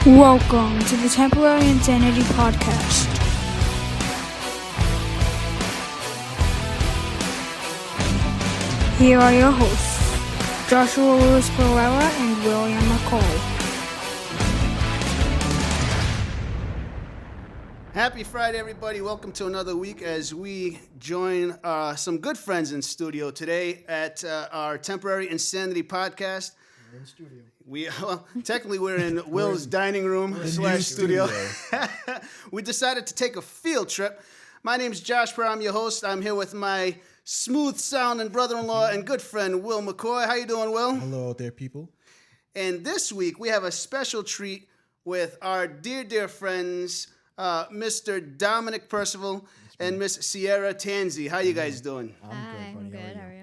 Welcome to the Temporary Insanity Podcast. Here are your hosts, Joshua Lewis Pereira and William McCall. Happy Friday, everybody. Welcome to another week as we join some good friends in studio today at our Temporary Insanity Podcast. We're in studio. Technically, we're in Will's dining room / studio. We decided to take a field trip. My name's Josh Pereira. I'm your host. I'm here with my smooth sounding brother-in-law and good friend, Will McCoy. How you doing, Will? Hello out there, people. And this week, we have a special treat with our dear friends, Mr. Domenic Percival and Miss Sierra Tanzi. How you guys doing? I'm good. How are you?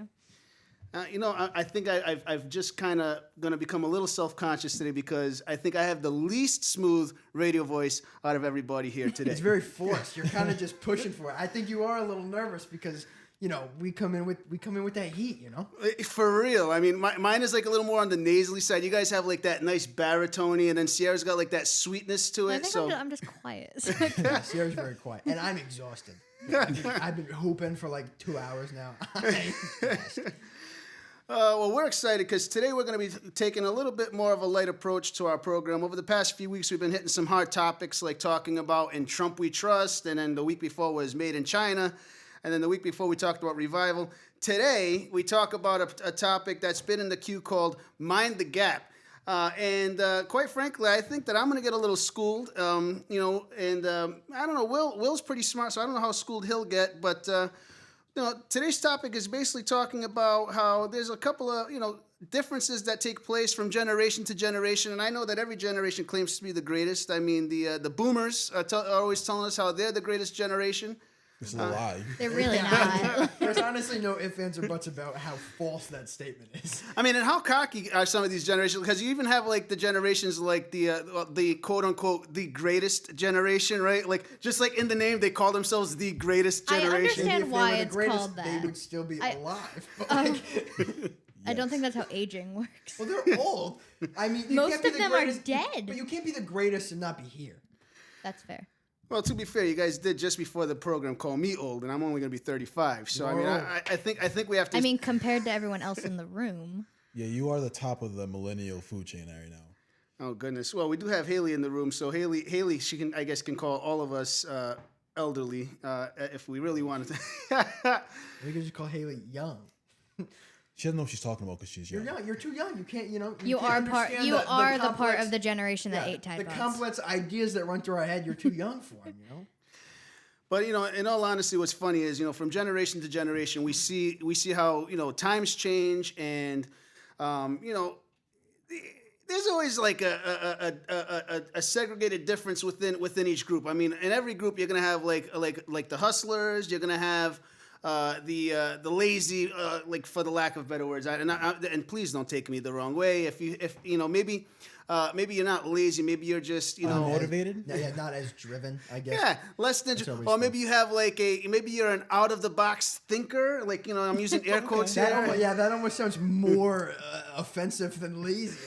I think I've just kind of going to become a little self-conscious today because I think I have the least smooth radio voice out of everybody here today. It's very forced. You're kind of just pushing for it. I think you are a little nervous because we come in with that heat. For real. I mean, mine is like a little more on the nasally side. You guys have like that nice baritone, and then Sierra's got like that sweetness to it. I'm just quiet. Yeah, Sierra's very quiet, and I'm exhausted. I've been hooping for like 2 hours now. I'm exhausted. Well, we're excited because today we're going to be taking a little bit more of a light approach to our program. Over the past few weeks, we've been hitting some hard topics like talking about In Trump We Trust, and then the week before was Made in China, and then the week before we talked about revival. Today, we talk about a topic that's been in the queue called Mind the Gap. Quite frankly, I think that I'm going to get a little schooled, I don't know, Will's pretty smart, so I don't know how schooled he'll get, but... today's topic is basically talking about how there's a couple of, differences that take place from generation to generation. And I know that every generation claims to be the greatest. I mean, the boomers are always telling us how they're the greatest generation. It's a lie. They're really not. There's honestly no ifs, ands, or buts about how false that statement is. I mean, and how cocky are some of these generations? Because you even have like the generations like the quote unquote the greatest generation, right? Like just like in the name, they call themselves the greatest generation. I understand If why they were it's the greatest, called that. They would still be alive. But I don't think that's how aging works. well, they're old. I mean, you Most can't be of the them are greatest, dead. But you can't be the greatest and not be here. That's fair. Well, to be fair, you guys did just before the program call me old, and I'm only going to be 35. So I think we have to. I mean, compared to everyone else in the room. Yeah, you are the top of the millennial food chain right now. Oh goodness! Well, we do have Haley in the room, so Haley, she can call all of us elderly if we really wanted to. We could just call Haley young. She doesn't know what she's talking about because she's young. You're young. You're too young. You can't. You can't are part. understand You are the part complex- of the generation that ate Tide the Pods. complex ideas that run through our head. You're too young for them. But in all honesty, what's funny is from generation to generation, we see how times change, and there's always like a segregated difference within each group. I mean, in every group, you're gonna have like the hustlers. You're gonna have the lazy, like for the lack of better words. And please don't take me the wrong way. If maybe you're not lazy. Maybe you're just motivated. Yeah, not as driven. I guess. Yeah, less than. Or maybe you have maybe you're an out of the box thinker. Like I'm using air quotes here. That almost sounds more offensive than lazy.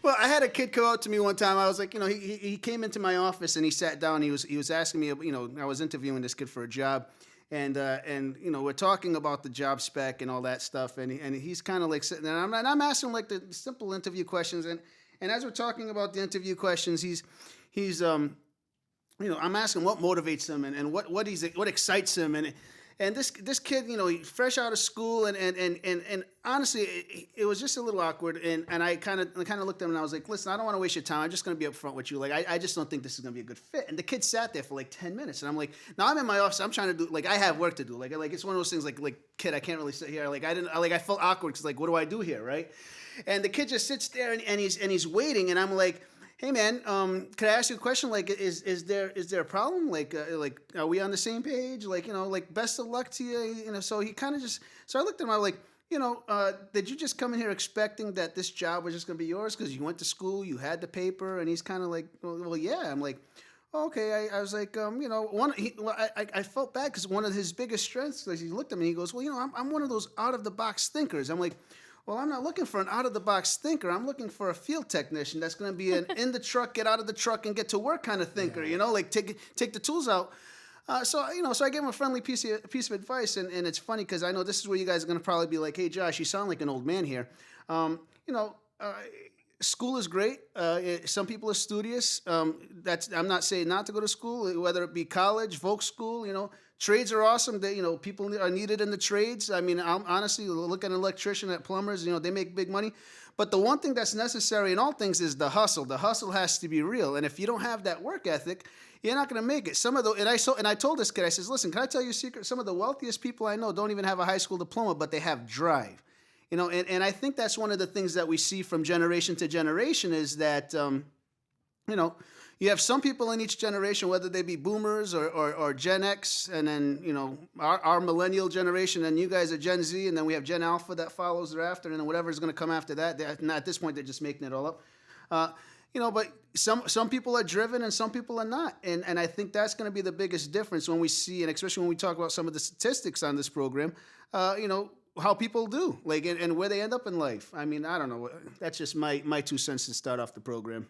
Well, I had a kid come out to me one time. I was like, he came into my office and he sat down. He was asking me, I was interviewing this kid for a job. And we're talking about the job spec and all that stuff, and he's kind of like sitting there, and I'm asking him like the simple interview questions, and as we're talking about the interview questions, he's I'm asking what motivates him and what excites him, and this kid, he's fresh out of school, and honestly, it was just a little awkward, and I kind of looked at him and I was like, listen, I don't want to waste your time. I'm just going to be upfront with you. Like, I just don't think this is going to be a good fit. And the kid sat there for like 10 minutes, and I'm like, now I'm in my office. I'm trying to do like I have work to do. Like it's one of those things. Like kid, I can't really sit here. Like I felt awkward because like what do I do here, right? And the kid just sits there and he's waiting, and I'm like, hey man, could I ask you a question? Like, is there a problem? Like, are we on the same page? Like, like best of luck to you. So he kind of so I looked at him. I was like, did you just come in here expecting that this job was just gonna be yours because you went to school, you had the paper? And he's kind of like, well, yeah. I'm like, oh, okay. I was like, I felt bad because one of his biggest strengths, like he looked at me, and he goes, well, I'm one of those out of the box thinkers. I'm like, Well, I'm not looking for an out-of-the-box thinker. I'm looking for a field technician that's going to be an in the truck, get out of the truck, and get to work kind of thinker. You know, like take the tools out. So I gave him a friendly piece of advice, and it's funny because I know this is where you guys are going to probably be like, "Hey, Josh, you sound like an old man here." You know. School is great. Some people are studious. I'm not saying not to go to school, whether it be college, folk school. You know, trades are awesome. People are needed in the trades. I mean, I'm honestly look at an electrician, at plumbers. You know, they make big money. But the one thing that's necessary in all things is the hustle. The hustle has to be real. And if you don't have that work ethic, you're not going to make it. And I told this kid, I says, listen, can I tell you a secret? Some of the wealthiest people I know don't even have a high school diploma, but they have drive. You know, and I think that's one of the things that we see from generation to generation is that, you know, you have some people in each generation, whether they be boomers or Gen X, and then, you know, our millennial generation, and you guys are Gen Z, and then we have Gen Alpha that follows thereafter, and then whatever is going to come after that. At this point, they're just making it all up. You know, but some people are driven and some people are not. And I think that's going to be the biggest difference when we see, and especially when we talk about some of the statistics on this program, you know, how people do, like, and where they end up in life. I mean, I don't know. That's just my 2 cents to start off the program.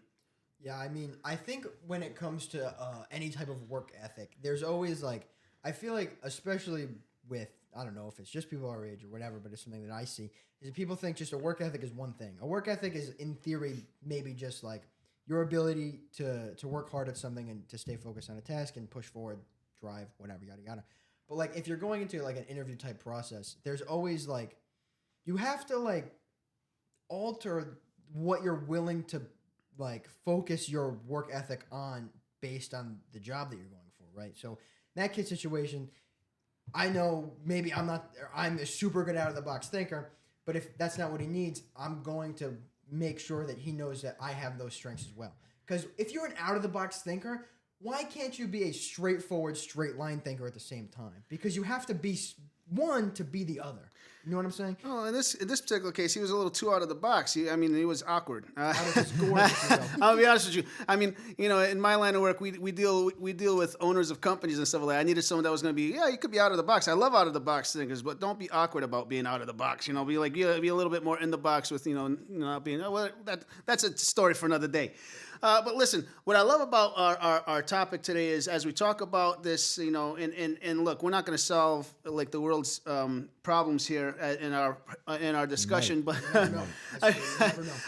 Yeah, I mean, I think when it comes to any type of work ethic, there's always like, I feel like, especially with, I don't know if it's just people our age or whatever, but it's something that I see, is that people think just a work ethic is one thing. A work ethic is, in theory, maybe just like your ability to work hard at something and to stay focused on a task and push forward, drive, whatever, yada, yada. But, like, if you're going into, like, an interview-type process, there's always, like, you have to, like, alter what you're willing to, like, focus your work ethic on based on the job that you're going for, right? So, in that kid's situation, I know maybe I'm a super good out-of-the-box thinker, but if that's not what he needs, I'm going to make sure that he knows that I have those strengths as well. Because if you're an out-of-the-box thinker, why can't you be a straightforward, straight-line thinker at the same time? Because you have to be one to be the other. You know what I'm saying? Oh, in this particular case, he was a little too out of the box. He was awkward. Out of his gorgeous I'll be honest with you. I mean, you know, in my line of work, we deal with owners of companies and stuff like that. I needed someone that was going to be, you could be out of the box. I love out of the box thinkers, but don't be awkward about being out of the box. You know, be like, be a little bit more in the box with, not being. Well, that's a story for another day. But listen, what I love about our topic today is as we talk about this, you know, and look, we're not going to solve like the world's problems here in our discussion, but I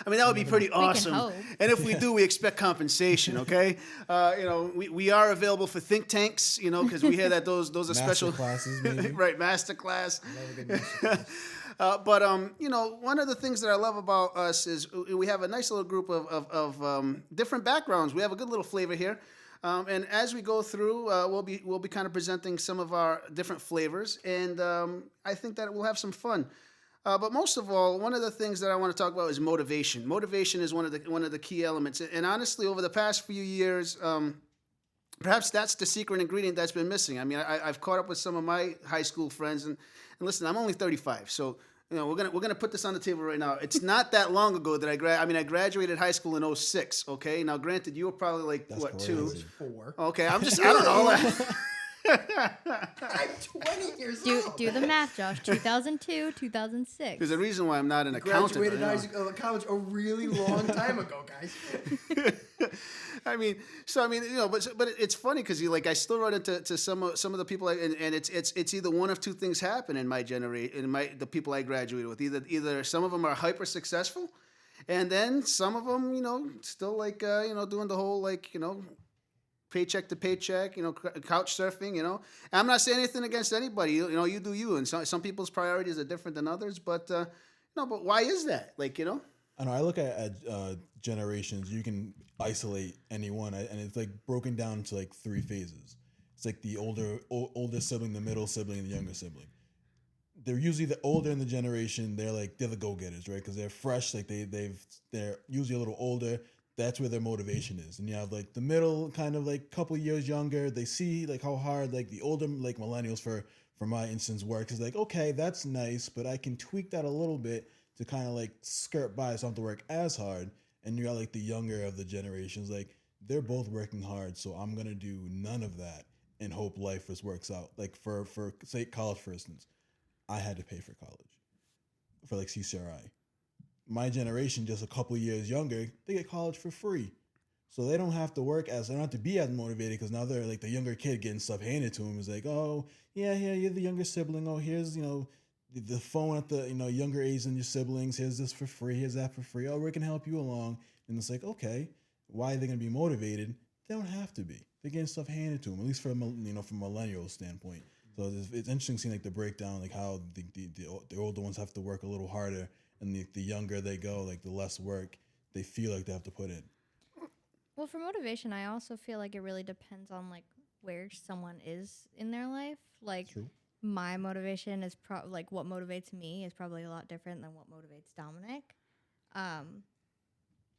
mean that would be pretty awesome. hope. And if we do, we expect compensation. Okay, you know, we are available for think tanks, you know, because we hear that those are special classes, maybe. right, master class. But you know, one of the things that I love about us is we have a nice little group of different backgrounds. We have a good little flavor here, and as we go through, we'll be kind of presenting some of our different flavors, and I think that we'll have some fun. But most of all, one of the things that I want to talk about is motivation. Motivation is one of the key elements, and honestly, over the past few years. Perhaps that's the secret ingredient that's been missing. I mean, I've caught up with some of my high school friends, and listen, I'm only 35, so you know we're gonna put this on the table right now. It's not that long ago that I graduated high school in 2006. Okay, now granted, you were probably like That's what crazy. 2? 4. Okay, I don't know. I'm 20 years old. Do the math, Josh. 2002, 2006. There's a reason why I'm not an accountant. Graduated I know. college a really long time ago, guys. I mean, you know, but it's funny because I still run into some of the people, and it's either one of two things happen in my generation, the people I graduated with. Either some of them are hyper successful, and then some of them, you know, still doing the whole paycheck to paycheck, couch surfing, And I'm not saying anything against anybody, you do you, and some people's priorities are different than others, but but why is that? I know. I look at generations. You can isolate anyone, and it's like broken down to like 3 phases. It's like the older sibling, the middle sibling, and the younger sibling. They're usually the older in the generation. They're the go-getters, right? Because they're fresh. Like they're usually a little older. That's where their motivation is. And you have like the middle, kind of like couple years younger. They see like how hard like the older like millennials for my instance work. It's like, okay, that's nice, but I can tweak that a little bit to kind of like skirt by so I don't have to work as hard. And you got like the younger of the generations, like they're both working hard, so I'm gonna do none of that and hope life just works out. Like for say college, for instance, I had to pay for college for like CCRI. my generation, just a couple years younger, they get college for free. So they don't have to work they don't have to be as motivated because now they're like the younger kid getting stuff handed to him is like, oh, yeah, you're the younger sibling. Oh, here's, the phone at the, younger age than your siblings. Here's this for free. Here's that for free. Oh, we can help you along. And it's like, okay, why are they going to be motivated? They don't have to be. They're getting stuff handed to them, at least from from a millennial standpoint. So it's interesting seeing like the breakdown, like how the older ones have to work a little harder, and the younger they go, like the less work they feel like they have to put in. Well, for motivation, I also feel like it really depends on like where someone is in their life. Like True. my motivation is like what motivates me is probably a lot different than what motivates Dominic.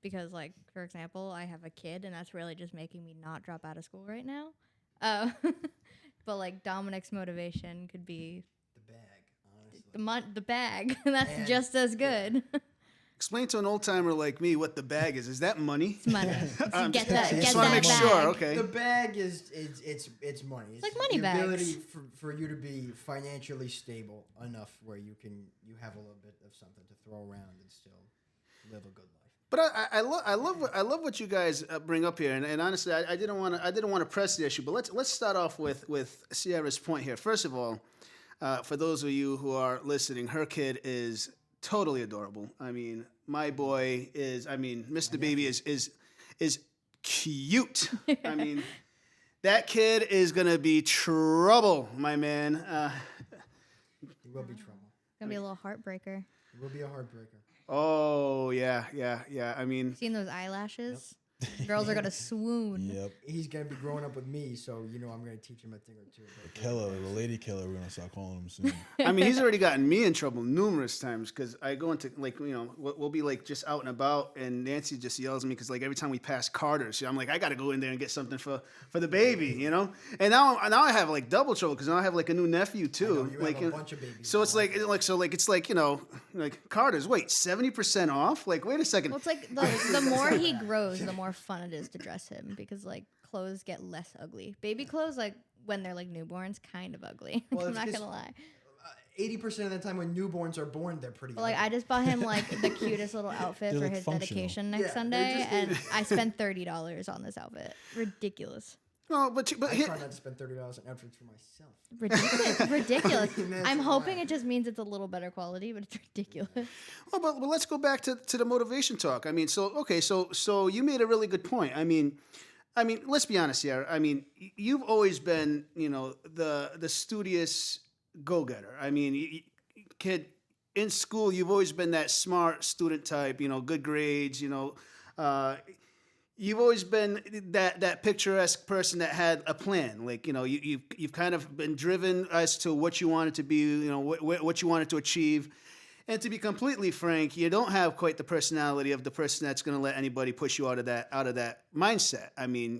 Because like, for example, I have a kid and that's really just making me not drop out of school right now. But like Dominic's motivation could be The bag, honestly. the bag. That's And- just as good. Explain to an old timer like me what the bag is. Is that money? It's money. Get that. Just Get want to that make bag. sure. Okay. The bag is it's money. It's like money the bags. ability for you to be financially stable enough where you have a little bit of something to throw around and still live a good life. But I love what you guys bring up here, and honestly, I didn't want to press the issue, but let's start off with Sierra's point here. First of all, for those of you who are listening, her kid is totally adorable. I mean, my boy is. I mean, Mr. Baby is cute. I mean, that kid is gonna be trouble, my man. It will be trouble. Gonna be a little heartbreaker. It will be a heartbreaker. Oh yeah. I mean, Seeing those eyelashes, girls are gonna swoon. Yep. He's gonna be growing up with me, so I'm gonna teach him a thing or two. But The lady killer, we're gonna start calling him soon. I mean, he's already gotten me in trouble numerous times because I go into like we'll be like just out and about, and Nancy just yells at me because like every time we pass Carter's, I'm like I got to go in there and get something for the baby, And now I have like double trouble because now I have like a new nephew too. you like have a bunch of babies. so it's like Carter's. Wait, 70% off? Like wait a second. Well, it's like the more he grows, the more fun it is to dress him because like clothes get less ugly. Baby clothes, like when they're like newborns, kind of ugly. Well, I'm it's not 'cause gonna lie. 80% of the time when newborns are born, they're pretty. But like ugly. I just bought him like the cutest little outfit They're, for like, his functional. dedication next Yeah, Sunday, they're and I spent $30 on this outfit. Ridiculous. No, but I try not to spend $30 on outfits for myself. Ridiculous. That's I'm hoping why. it just means it's a little better quality, but it's ridiculous. Well, but let's go back to the motivation talk. I mean, so you made a really good point. I mean, let's be honest here. I mean, you've always been, the studious go-getter. I mean, kid, in school, you've always been that smart student type. Good grades. You've always been that picturesque person that had a plan. Like, you've kind of been driven as to what you wanted to be, what you wanted to achieve. And to be completely frank, you don't have quite the personality of the person that's going to let anybody push you out of that mindset. I mean,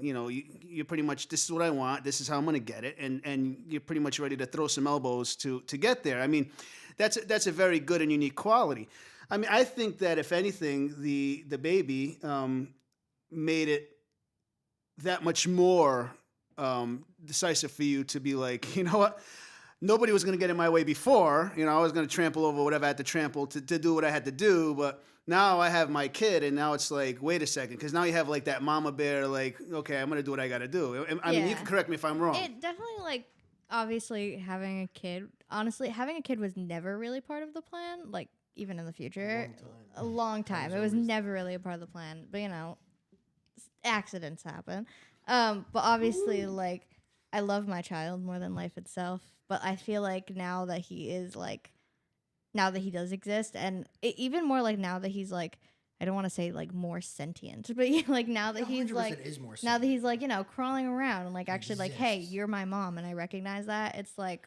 you're pretty much, this is what I want, this is how I'm going to get it, and you're pretty much ready to throw some elbows to get there. I mean, that's a very good and unique quality. I mean, I think that if anything, the baby made it that much more decisive for you to be like, you know what? Nobody was going to get in my way before. I was going to trample over whatever I had to trample to do what I had to do. But now I have my kid, and now it's like, wait a second, because now you have like that mama bear, like, okay, I'm going to do what I got to do. I mean, you can correct me if I'm wrong. It definitely, like, obviously having a kid, honestly, having a kid was never really part of the plan, like, even in the future. A long time. It was never really a part of the plan. But, accidents happen. But obviously, like, I love my child more than life itself. But I feel like now that he does exist, and even more like now that he's like, I don't want to say like more sentient, but like now that he's like, now that he's like, crawling around and like actually like, hey, you're my mom, and I recognize that. It's like,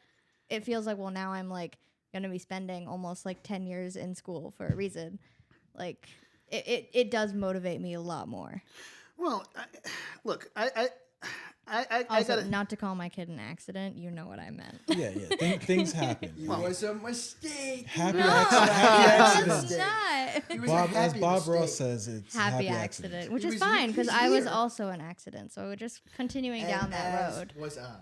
it feels like, well, now I'm like gonna be spending almost like 10 years in school for a reason. Like, it does motivate me a lot more. Well, look, I Also, gotta. not to call my kid an accident. You know what I meant. Yeah. Things happen. It was a mistake. Happy No, accident. it's not. It was a As happy Bob Ross mistake. says, it's Happy accident. accident, which He is was fine because he's I was here. also an accident. So we're just continuing And down that as road. was I.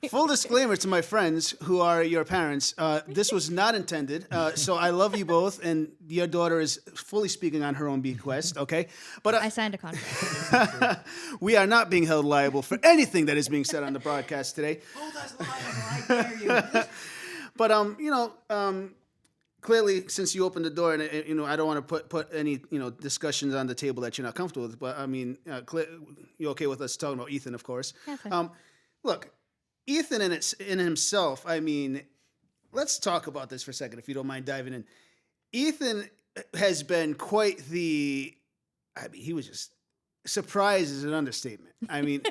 Full disclaimer to my friends who are your parents: this was not intended. So I love you both, and your daughter is fully speaking on her own bequest. Okay, but I signed a contract. we are not being held liable for anything that is being said on the broadcast today. Oh, that's liable. I dare you. But clearly, since you opened the door, and I don't want to put any discussions on the table that you're not comfortable with. But I mean, you're okay with us talking about Ethan, of course. Yeah, fine. Look, Ethan in himself. I mean, let's talk about this for a second, if you don't mind diving in. Ethan has been quite the. I mean, he was just. Surprise is an understatement. I mean,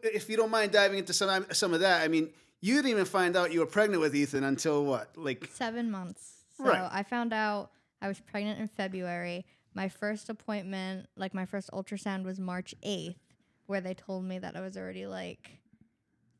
if you don't mind diving into some of that, I mean, you didn't even find out you were pregnant with Ethan until what, like 7 months. So Right. I found out I was pregnant in February. My first appointment, like my first ultrasound, was March 8th, where they told me that I was already like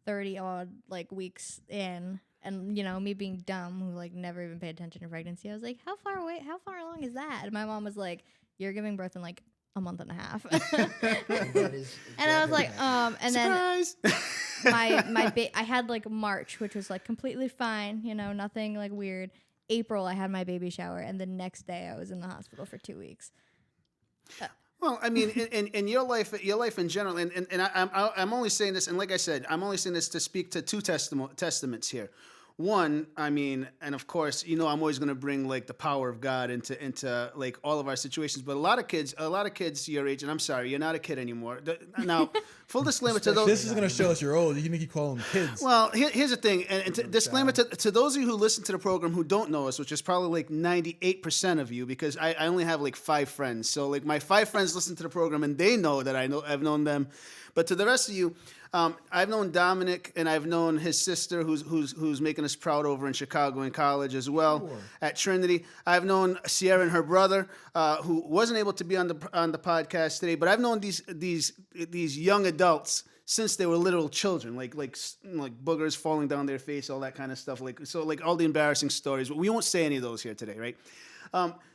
30 odd like weeks in. And me being dumb, who like never even paid attention to pregnancy, I was like, how far along is that? And my mom was like, you're giving birth in like a month and a half. That is And I was like, exactly and surprise. then I had like March, which was like completely fine, nothing like weird. April, I had my baby shower, and the next day I was in the hospital for 2 weeks. Well, I mean, in your life in general, and I'm only saying this, and like I said, I'm only saying this to speak to two testaments here. One, I mean, and of course, I'm always going to bring like the power of God into like all of our situations. But a lot of kids your age, and I'm sorry, you're not a kid anymore. Now, full disclaimer to those. This is gonna show us you're old. You can keep calling them kids. Well, here's the thing, and disclaimer to those of you who listen to the program who don't know us, which is probably like 98% of you, because I only have like 5 friends. So like my 5 friends listen to the program, and they know that I've known them. But to the rest of you, I've known Domenic, and I've known his sister, who's making us proud over in Chicago in college as well, at Trinity. I've known Sierra and her brother, who wasn't able to be on the podcast today. But I've known these young adults since they were literal children, like boogers falling down their face, all that kind of stuff. Like all the embarrassing stories. But we won't say any of those here today, right?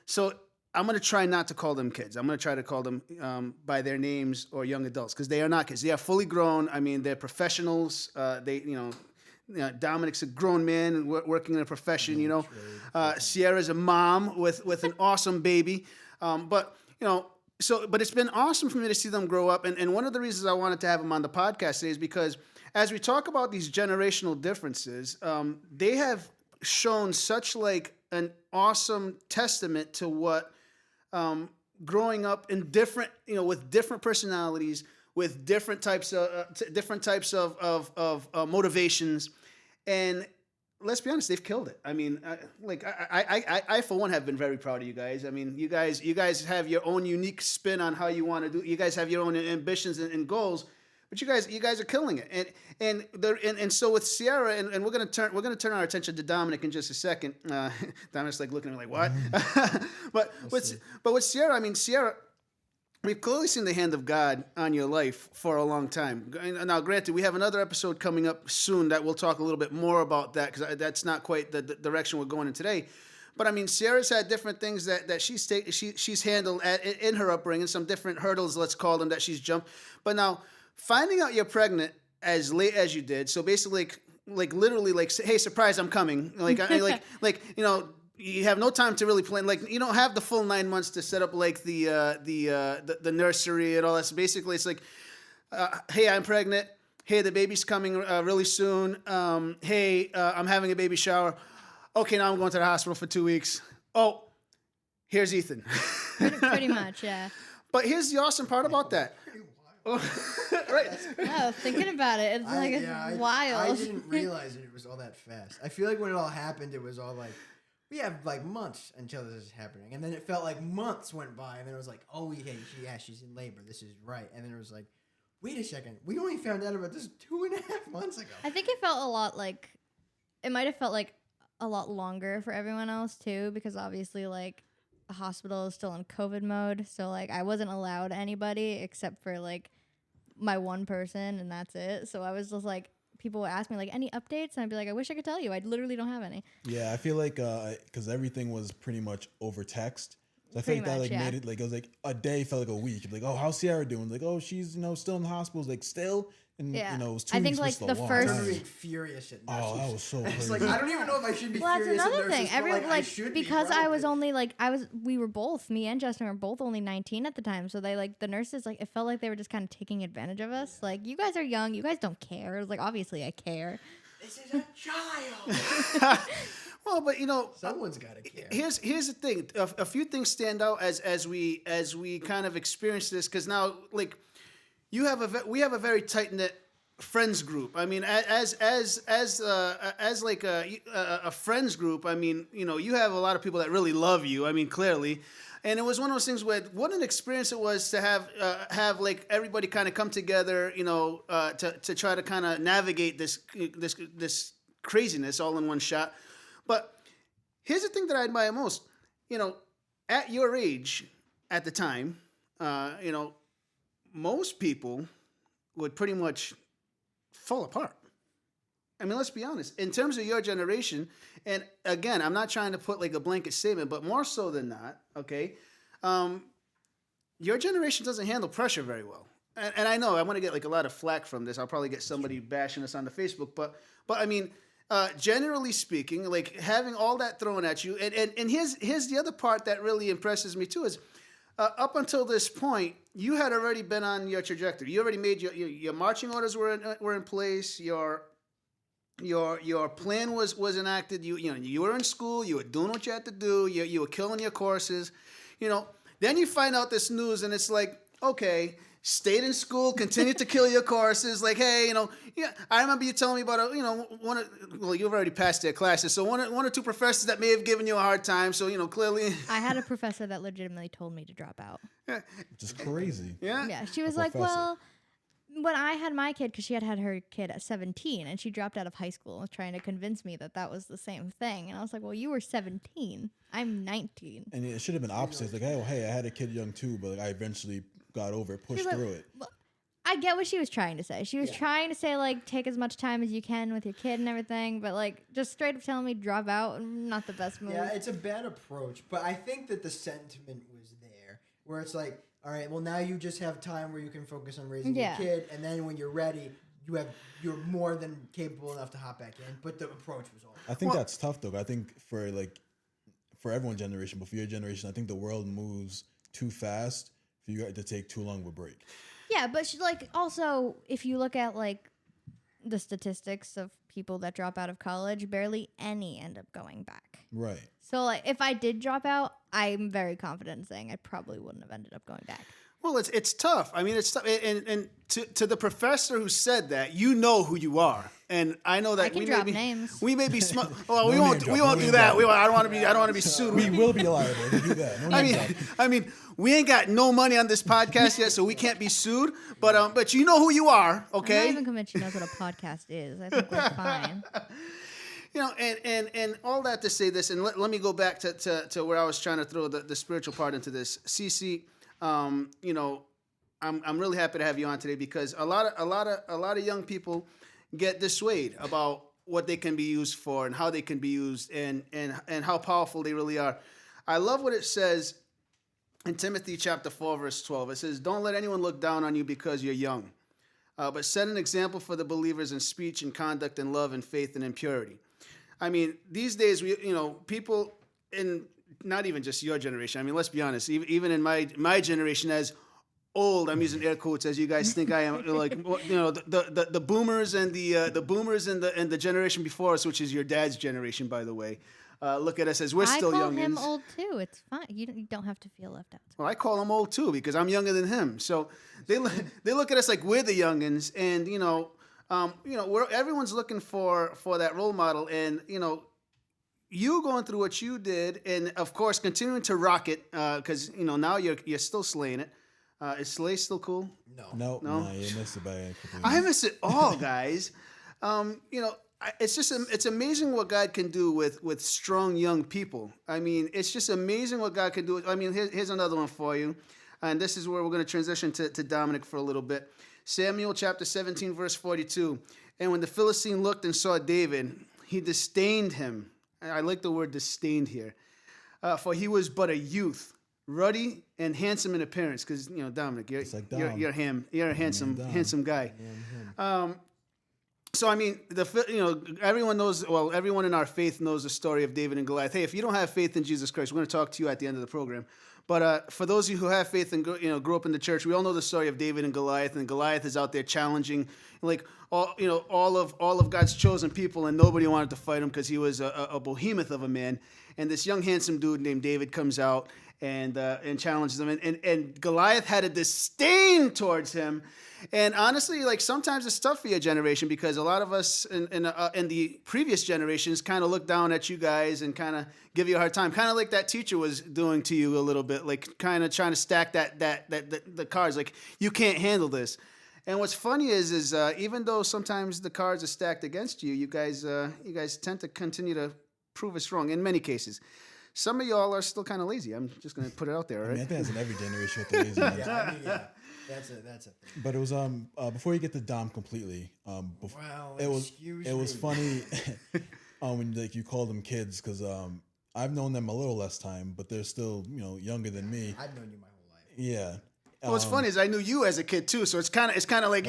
So I'm going to try not to call them kids. I'm going to try to call them by their names or young adults, because they are not kids. They are fully grown. I mean, they're professionals. Dominic's a grown man working in a profession. Sierra's a mom with an awesome baby. But it's been awesome for me to see them grow up. And one of the reasons I wanted to have them on the podcast today is because as we talk about these generational differences, they have shown such like an awesome testament to what growing up in different, with different personalities, with different types of motivations, and let's be honest, they've killed it. I mean, I for one have been very proud of you guys. I mean, you guys have your own unique spin on how you want to do. You guys have your own ambitions and goals. But you guys are killing it, and so with Sierra, and we're gonna turn our attention to Domenic in just a second. Dominic's like looking at me like what? but with Sierra, I mean Sierra, we've clearly seen the hand of God on your life for a long time. Now, granted, we have another episode coming up soon that we'll talk a little bit more about that, because that's not quite the direction we're going in today. But I mean, Sierra's had different things that she's handled in her upbringing, some different hurdles, let's call them, that she's jumped. But now, finding out you're pregnant as late as you did, so basically, like literally, like, hey, surprise, I'm coming. You have no time to really plan. Like, you don't have the full 9 months to set up like the nursery and all that. So basically, it's like, hey, I'm pregnant. Hey, the baby's coming really soon. Hey, I'm having a baby shower. Okay, now I'm going to the hospital for 2 weeks. Oh, here's Ethan. Pretty much, yeah. But here's the awesome part about that. Right. Oh, thinking about it, it's wild. I didn't realize it was all that fast. I feel like when it all happened, it was all like, we have like months until this is happening. And then it felt like months went by, and then it was like, oh, she's in labor. This is right. And then it was like, wait a second. We only found out about this 2.5 months ago. I think it felt a lot like, it might have felt like a lot longer for everyone else too, because obviously like the hospital is still in COVID mode. So like I wasn't allowed anybody except for like my one person and that's it. So I was just like, people would ask me like, any updates? And I'd be like, I wish I could tell you. I literally don't have any. Yeah, I feel like because everything was pretty much over text. So I feel like that like made it like it was like a day felt like a week. Like, oh, how's Sierra doing? Like, oh, she's still in the hospital. Like, still, and it was 2 I think weeks like was the a long first. time. Furious at Oh, that was so crazy. It's like I don't even know if I should be Well, that's furious at another nurses, thing. but, Every I should because be I was probably. only like we were both, me and Justin were both only 19 at the time. So they like the nurses like it felt like they were just kind of taking advantage of us. Like, you guys are young, you guys don't care. It was like, obviously I care. This is a child. Well, but Someone's got to care. here's the thing. A few things stand out as we kind of experience this, because now like we have a very tight knit friends group. I mean, as like a friends group. I mean, you have a lot of people that really love you. I mean, clearly. And it was one of those things where what an experience it was to have like everybody kind of come together, to try to kind of navigate this craziness all in one shot. But here's the thing that I admire most. At your age, at the time, most people would pretty much fall apart. I mean, let's be honest. In terms of your generation, and again, I'm not trying to put like a blanket statement, but more so than not, okay, your generation doesn't handle pressure very well. And I know I'm going to get like a lot of flack from this. I'll probably get somebody bashing us on the Facebook, but I mean, generally speaking, like having all that thrown at you, and here's the other part that really impresses me too is up until this point, you had already been on your trajectory. You already made your marching orders were in place. Your plan was enacted. You were in school. You were doing what you had to do. You were killing your courses. Then you find out this news, and it's like, okay, stayed in school, continued to kill your courses. Like, hey, I remember you telling me about you've already passed their classes, so one or two professors that may have given you a hard time. So clearly, I had a professor that legitimately told me to drop out. Which is crazy. Yeah. Yeah, she was like, professor. well, when I had my kid, because she had her kid at 17, and she dropped out of high school, trying to convince me that was the same thing. And I was like, well, you were 17. I'm 19. And it should have been opposite. It's like, hey, I had a kid young too, but like, I eventually got over it, pushed through it. Well, I get what she was trying to say. She was trying to say, like, take as much time as you can with your kid and everything, but, like, just straight up telling me drop out, not the best move. Yeah, it's a bad approach, but I think that the sentiment was there, where it's like, all right, well, now you just have time where you can focus on raising your kid, and then when you're ready, you're more than capable enough to hop back in, but the approach was all. I think that's tough, though. I think for everyone's generation, but for your generation, I think the world moves too fast for you to take too long of a break. Yeah, but also, if you look at like the statistics of people that drop out of college, barely any end up going back. Right. So like, if I did drop out, I'm very confident in saying I probably wouldn't have ended up going back. Well, it's tough. I mean, it's tough. And to the professor who said that, you know who you are, and I know that I can drop names. We may be smart. Well, No we won't do that. I don't want to be sued. We will be liable to do that. No I mean, we ain't got no money on this podcast yet, so we can't be sued. But you know who you are, okay? I'm not even convinced she knows what a podcast is. I think we're fine. And all that to say this, and let me go back to where I was trying to throw the spiritual part into this. Cece, I'm really happy to have you on today, because a lot of young people get dissuaded about what they can be used for and how they can be used and how powerful they really are. I love what it says in Timothy chapter 4, verse 12. It says, "Don't let anyone look down on you because you're young, but set an example for the believers in speech and conduct and love and faith and in purity." I mean, these days, people in not even just your generation. I mean, let's be honest. Even in my generation, as old, I'm using air quotes, as you guys think I am. Like, the boomers and the boomers and the generation before us, which is your dad's generation, by the way. Look at us as we're still youngins. I call him old too. It's fine. You don't have to feel left out. Well, I call him old too because I'm younger than him. So they look at us like we're the youngins, and everyone's looking for that role model, and you going through what you did, and of course continuing to rock it, because now you're still slaying it. Is Slay still cool? No, you missed it by a couple I miss it all, guys. It's amazing what God can do with strong young people. I mean, it's just amazing what God can do. I mean, here's another one for you. And this is where we're going to transition to Domenic for a little bit. Samuel chapter 17, verse 42. And when the Philistine looked and saw David, he disdained him. I like the word disdained here. For he was but a youth, ruddy and handsome in appearance. Because, Domenic, you're a handsome guy. So, I mean, everyone knows, everyone in our faith knows the story of David and Goliath. Hey, if you don't have faith in Jesus Christ, we're going to talk to you at the end of the program. But for those of you who have faith and grew up in the church, we all know the story of David and Goliath is out there challenging all of God's chosen people, and nobody wanted to fight him because he was a behemoth of a man. And this young handsome dude named David comes out and challenges him, and Goliath had a disdain towards him. And honestly, sometimes it's tough for your generation because a lot of us in the previous generations kind of look down at you guys and kind of give you a hard time, kind of like that teacher was doing to you a little bit, like kind of trying to stack the cards, like you can't handle this. And what's funny is even though sometimes the cards are stacked against you, you guys tend to continue to prove us wrong in many cases. Some of y'all are still kind of lazy. I'm just going to put it out there, right? I think that's in every generation with the laziness. Yeah. That's a thing. But it was before you get to Dom completely. It was funny when you called them kids because I've known them a little less time, but they're still younger than me. I've known you my whole life. Yeah. What's funny is I knew you as a kid too, so it's kind of like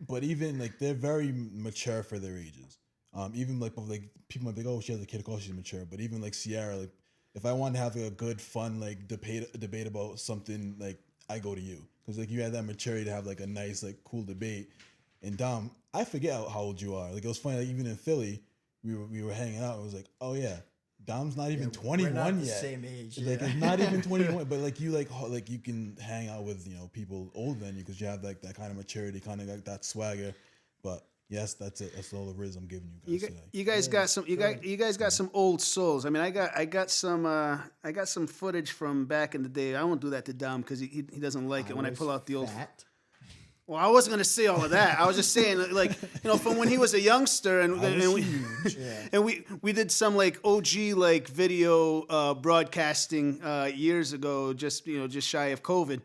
But even they're very mature for their ages. Even people might be like, oh, she has a kid, oh, she's mature. But even Sierra, if I want to have a good fun debate about something, I go to you because you had that maturity to have a nice cool debate. And Dom, I forget how old you are. It was funny. Even in Philly, we were hanging out. It was oh yeah, Dom's not even 21 we're not the yet. Same age. It's not even 21. But you can hang out with people older than you because you have that kind of maturity, kind of that swagger. But yes, that's it. That's all the riz I'm giving you guys today. You guys got some. You guys got some old souls. I mean, I got some footage from back in the day. I won't do that to Dom because he doesn't like it when I pull out the old. Fat. Well, I wasn't gonna say all of that. I was just saying from when he was a youngster and we did some OG video broadcasting years ago, just shy of COVID,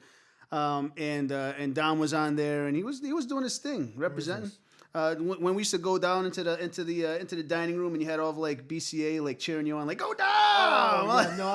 and Dom was on there and he was doing his thing, representing. When we used to go down into the dining room and you had all of BCA cheering you on go Dom. Oh, yeah, no,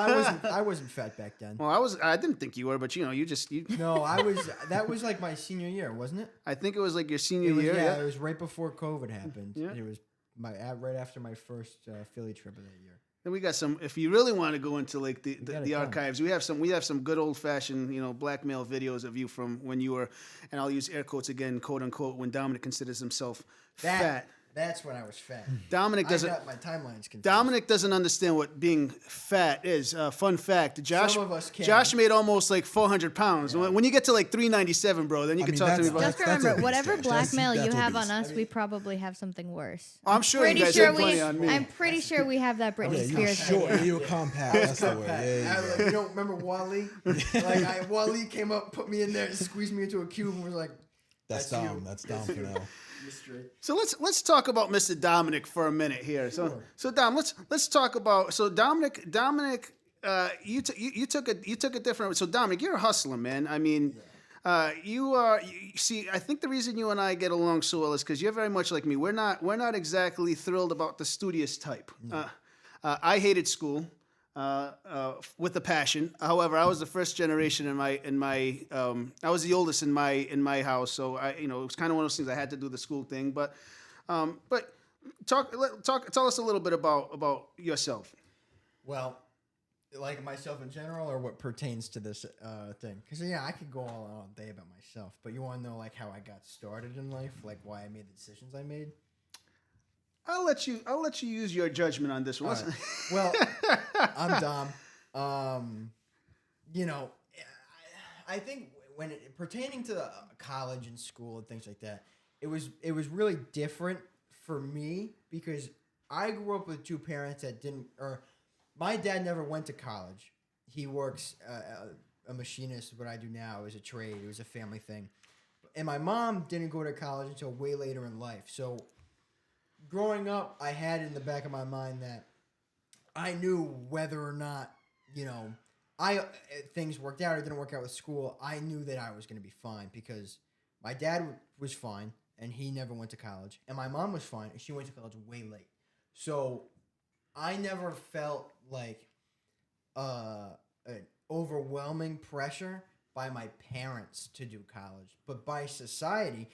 I wasn't fat back then. Well, I didn't think you were, but you. No, I was. That was my senior year, wasn't it? I think it was your senior year. Yeah, it was right before COVID happened. Yeah. It was right after my first Philly trip of that year. Then we got some. If you really want to go into the archives, we have some good old fashioned blackmail videos of you from when you were, and I'll use air quotes again, quote unquote, when Domenic considers himself fat. That's when I was fat. Domenic doesn't. I got my timelines confused. Domenic doesn't understand what being fat is. Fun fact: Josh. Some of us can. Josh made almost 400 pounds. Yeah. When you get to 397, bro, then you can talk to me about. Just remember, whatever blackmail you have on us, we probably have something worse. I'm sure you guys have plenty on me. I'm pretty sure we have that Britney Spears. Sure, you were compact. That's the way. Yeah, you don't remember Wally? Wally came up, put me in there, and squeezed me into a cube, and was like, "That's Dom. That's Dom for now." So let's talk about Mr. Domenic for a minute here. So Dom, let's talk about Domenic. You took a different. So Domenic, you're a hustler, man. I mean, you are. See, I think the reason you and I get along so well is because you're very much like me. We're not exactly thrilled about the studious type. No. I hated school. With a passion. However, I was the first generation in my I was the oldest in my house, so it was kind of one of those things I had to do the school thing. But tell us a little bit about yourself. Well, myself in general, or what pertains to this thing? Because I could go all day about myself, but you want to know how I got started in life, why I made the decisions I made. I'll let you use your judgment on this one. Right. Well, I'm Dom. I think when pertaining to college and school and things like that, it was really different for me because I grew up with two parents that my dad never went to college. He works a machinist. What I do now is a trade. It was a family thing, and my mom didn't go to college until way later in life. So growing up, I had in the back of my mind that I knew whether or not, things worked out or didn't work out with school, I knew that I was going to be fine because my dad was fine and he never went to college, and my mom was fine and she went to college way late. So I never felt like an overwhelming pressure by my parents to do college, but by society,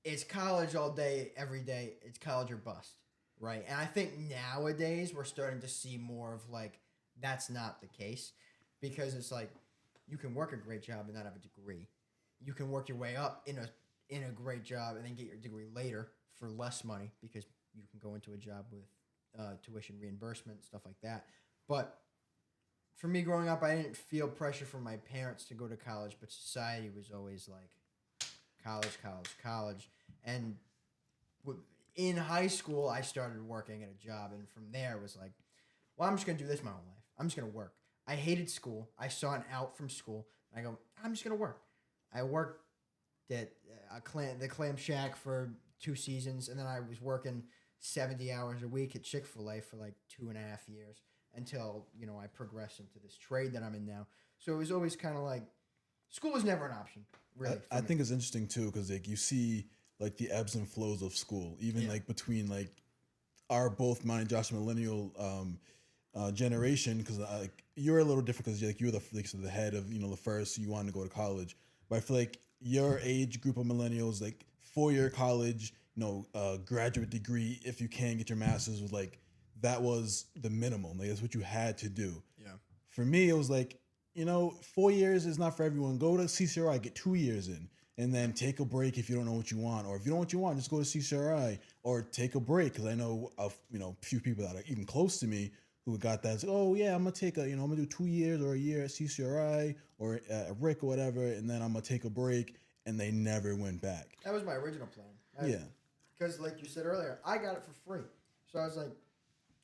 it's college all day, every day. It's college or bust, right? And I think nowadays we're starting to see more of like that's not the case because it's like you can work a great job and not have a degree. You can work your way up in a great job and then get your degree later for less money because you can go into a job with tuition reimbursement, stuff like that. But for me growing up, I didn't feel pressure from my parents to go to college, but society was always like college, college, college. And in high school, I started working at a job, and from there it was like, well, I'm just going to do this my whole life. I'm just going to work. I hated school. I saw an out from school. I go, I'm just going to work. I worked at the Clam Shack for 2 seasons, and then I was working 70 hours a week at Chick-fil-A for like 2.5 years until, I progressed into this trade that I'm in now. So it was always kind of like, school was never an option, really. I think it's interesting too because like you see like the ebbs and flows of school, even like between like our both mine and Josh millennial generation, because like you're a little different because like you're the head of the first you wanted to go to college, but I feel like your age group of millennials like 4-year college, graduate degree if you can get your master's was like that was the minimum, like that's what you had to do. Yeah. For me, it was like 4 years is not for everyone. Go to CCRI, get 2 years in, and then take a break if you don't know what you want, or if you don't know what you want, just go to CCRI or take a break. Because I know of few people that are even close to me who got that. It's like, oh yeah, I'm gonna take I'm gonna do 2 years or a year at CCRI or at Rick or whatever, and then I'm gonna take a break, and they never went back. That was my original plan. Yeah. Because like you said earlier, I got it for free, so I was like,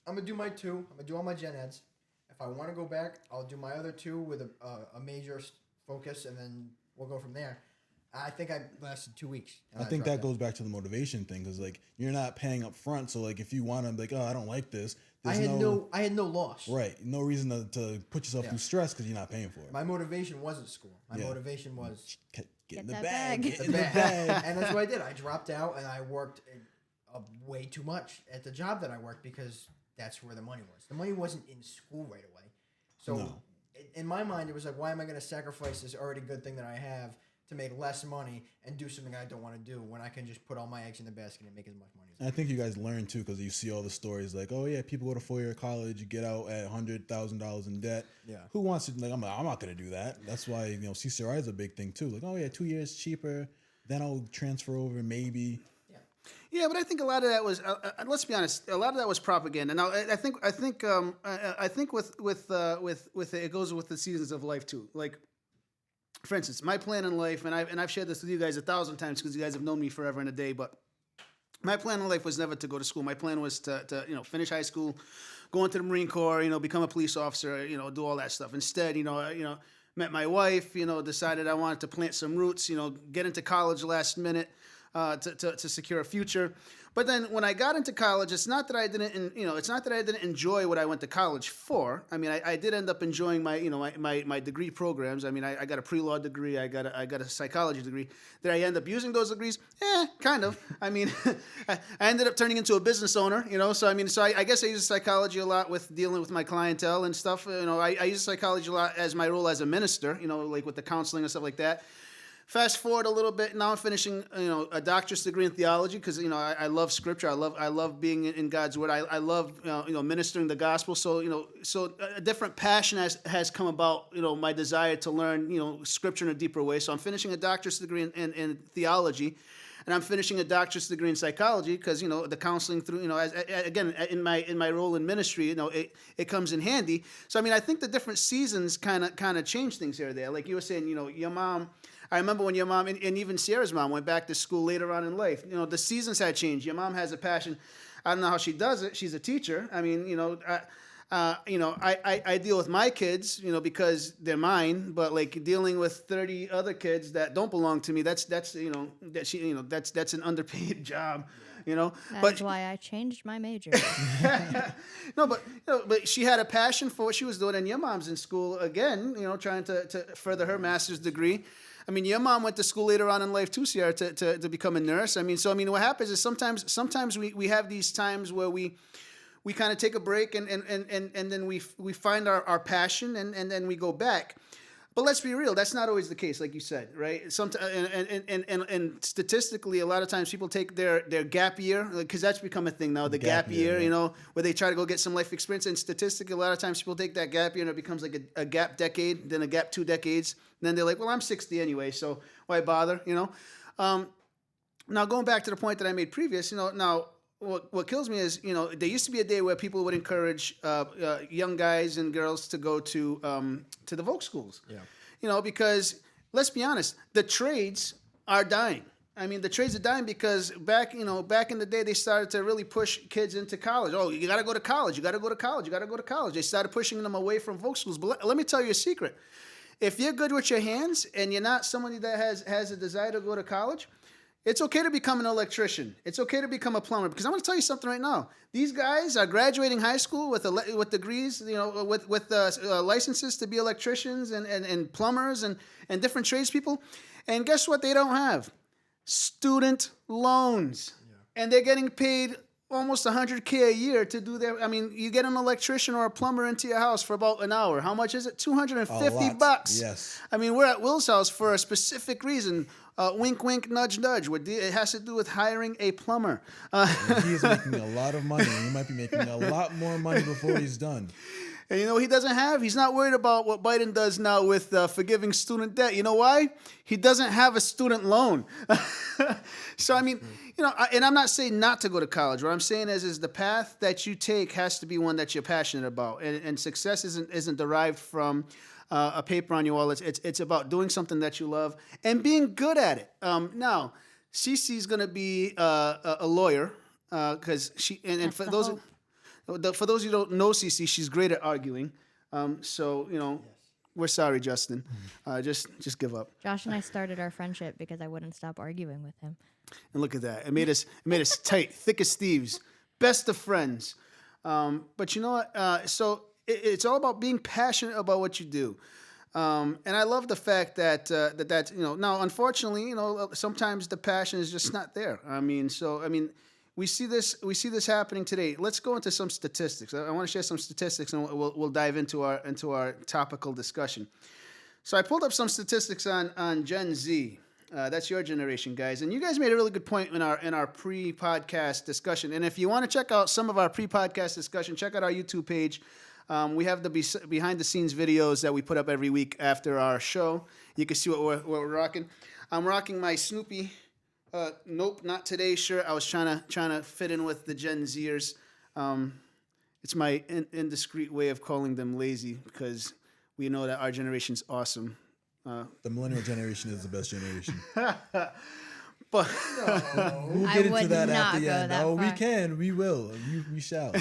I'm gonna do my 2. I'm gonna do all my gen eds. If I want to go back, I'll do my other 2 with a major focus, and then we'll go from there. I think I lasted 2 weeks. I think that goes back to the motivation thing because like you're not paying up front, so like if you want to like, oh, I don't like this, I had no loss. Right, no reason to put yourself through stress because you're not paying for it. My motivation wasn't school. My motivation was get in the that bag. bag. Get in the bag. And that's what I did. I dropped out and I worked way too much at the job that I worked because that's where the money was. The money wasn't in school right away. So in my mind, it was like, why am I going to sacrifice this already good thing that I have to make less money and do something I don't want to do when I can just put all my eggs in the basket and make as much money as I I think you guys learn too because you see all the stories like, oh yeah, people go to 4-year college, you get out at $100,000 in debt. Yeah. Who wants to? Like, I'm not going to do that. That's why CCRI is a big thing too. Like, oh yeah, 2 years cheaper, then I'll transfer over maybe. Yeah, but I think a lot of that was. Let's be honest. A lot of that was propaganda. Now, I think with it goes with the seasons of life too. Like, for instance, my plan in life, and I've shared this with you guys 1,000 times because you guys have known me forever and a day. But my plan in life was never to go to school. My plan was to finish high school, go into the Marine Corps, become a police officer, do all that stuff. Instead, met my wife, decided I wanted to plant some roots, get into college last minute. To secure a future, but then when I got into college, it's not that I didn't enjoy what I went to college for. I mean, I did end up enjoying my degree programs. I mean, I got a pre-law degree, I got a psychology degree. Did I end up using those degrees? Kind of. I mean, I ended up turning into a business owner. So I guess I use psychology a lot with dealing with my clientele and stuff. I use psychology a lot as my role as a minister. Like with the counseling and stuff like that. Fast forward a little bit. Now I'm finishing, a doctorate degree in theology because I love Scripture. I love being in God's Word. I love ministering the gospel. So so a different passion has come about. My desire to learn Scripture in a deeper way. So I'm finishing a doctorate degree in theology, and I'm finishing a doctorate degree in psychology because the counseling through again in my role in ministry it comes in handy. So I think the different seasons kind of change things here or there. Like you were saying, your mom. I remember when your mom and even Sierra's mom went back to school later on in life. The seasons had changed. Your mom has a passion. I don't know how she does it. She's a teacher. I mean, I deal with my kids, because they're mine. But like dealing with 30 other kids that don't belong to me, that's an underpaid job. you know. That's why I changed my major. No, but she had a passion for what she was doing, and your mom's in school again, you know, trying to further her master's degree. I mean, your mom went to school later on in life too, Sierra, to become a nurse. I mean, what happens is sometimes we have these times where we kind of take a break and then we find our passion and then we go back. But let's be real, that's not always the case, like you said, right? And statistically, a lot of times people take their gap year, because that's become a thing now, the gap year, you know, where they try to go get some life experience. And statistically, a lot of times people take that gap year and it becomes like a gap decade, then a gap 2 decades. And then they're like, well, I'm 60 anyway, so why bother, you know? Now, going back to the point that I made previous, you know, now, what kills me is, you know, there used to be a day where people would encourage young guys and girls to go to the Voc schools. Yeah. You know, because let's be honest, the trades are dying. I mean, the trades are dying because back in the day, they started to really push kids into college. Oh, you got to go to college. You got to go to college. You got to go to college. They started pushing them away from Voc schools. But let me tell you a secret. If you're good with your hands and you're not somebody that has a desire to go to college, it's okay to become an electrician. It's okay to become a plumber, because I'm going to tell you something right now. These guys are graduating high school with degrees, you know, with licenses to be electricians and plumbers and different tradespeople. And guess what? They don't have student loans, and they're getting paid almost $100K a year to do their. I mean, you get an electrician or a plumber into your house for about an hour. How much is it? $250. Yes. I mean, we're at Will's house for a specific reason. Wink, wink, nudge, nudge. It has to do with hiring a plumber. He is making a lot of money. He might be making a lot more money before he's done. And you know, he's not worried about what Biden does now with forgiving student debt. You know why? He doesn't have a student loan. So, I mean, you know, and I'm not saying not to go to college. What I'm saying is the path that you take has to be one that you're passionate about. And success isn't derived from a paper on your wall. It's about doing something that you love and being good at it. Now, Cece's going to be a lawyer because she and for those who don't know Cece, she's great at arguing. So you know, we're sorry, Justin. Just give up. Josh and I started our friendship because I wouldn't stop arguing with him. And look at that. It made us tight, thick as thieves, best of friends. But you know what? So it's all about being passionate about what you do. And I love the fact that you know, now unfortunately, you know, sometimes the passion is just not there. I mean, we see this happening today. Let's go into some statistics. I want to share some statistics, and we'll dive into our topical discussion. So I pulled up some statistics on Gen Z. That's your generation, guys. And you guys made a really good point in our pre-podcast discussion. And if you want to check out some of our pre-podcast discussion, check out our YouTube page. We have the behind-the-scenes videos that we put up every week after our show. You can see what we're rocking. I'm rocking my Snoopy, nope, not today shirt. I was trying to fit in with the Gen Zers. It's my indiscreet way of calling them lazy, because we know that our generation's awesome. The millennial generation is the best generation. But we'll get into that at the end. No, we can. We will. We shall.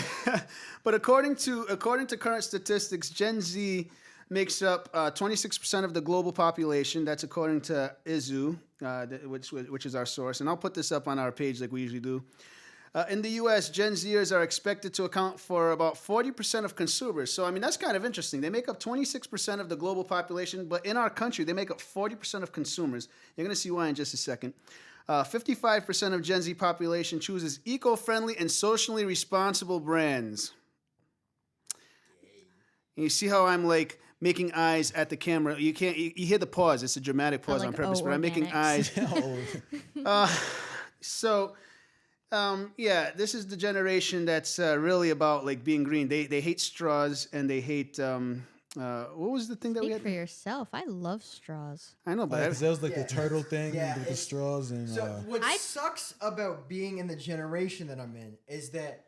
But according to current statistics, Gen Z makes up 26% of the global population. That's according to IZU, which is our source. And I'll put this up on our page like we usually do. In the U.S., Gen Zers are expected to account for about 40% of consumers. So, I mean, that's kind of interesting. They make up 26% of the global population, but in our country, they make up 40% of consumers. You're going to see why in just a second. 55% of Gen Z population chooses eco-friendly and socially responsible brands. And you see how I'm like making eyes at the camera. You can't. You hear the pause. It's a dramatic pause on purpose, but I'm making eyes. Yeah, this is the generation that's really about like being green. They hate straws and they hate. What was the thing that we had? Speak for yourself. I love straws. I know, but that was like the turtle thing with the straws and. So what sucks about being in the generation that I'm in is that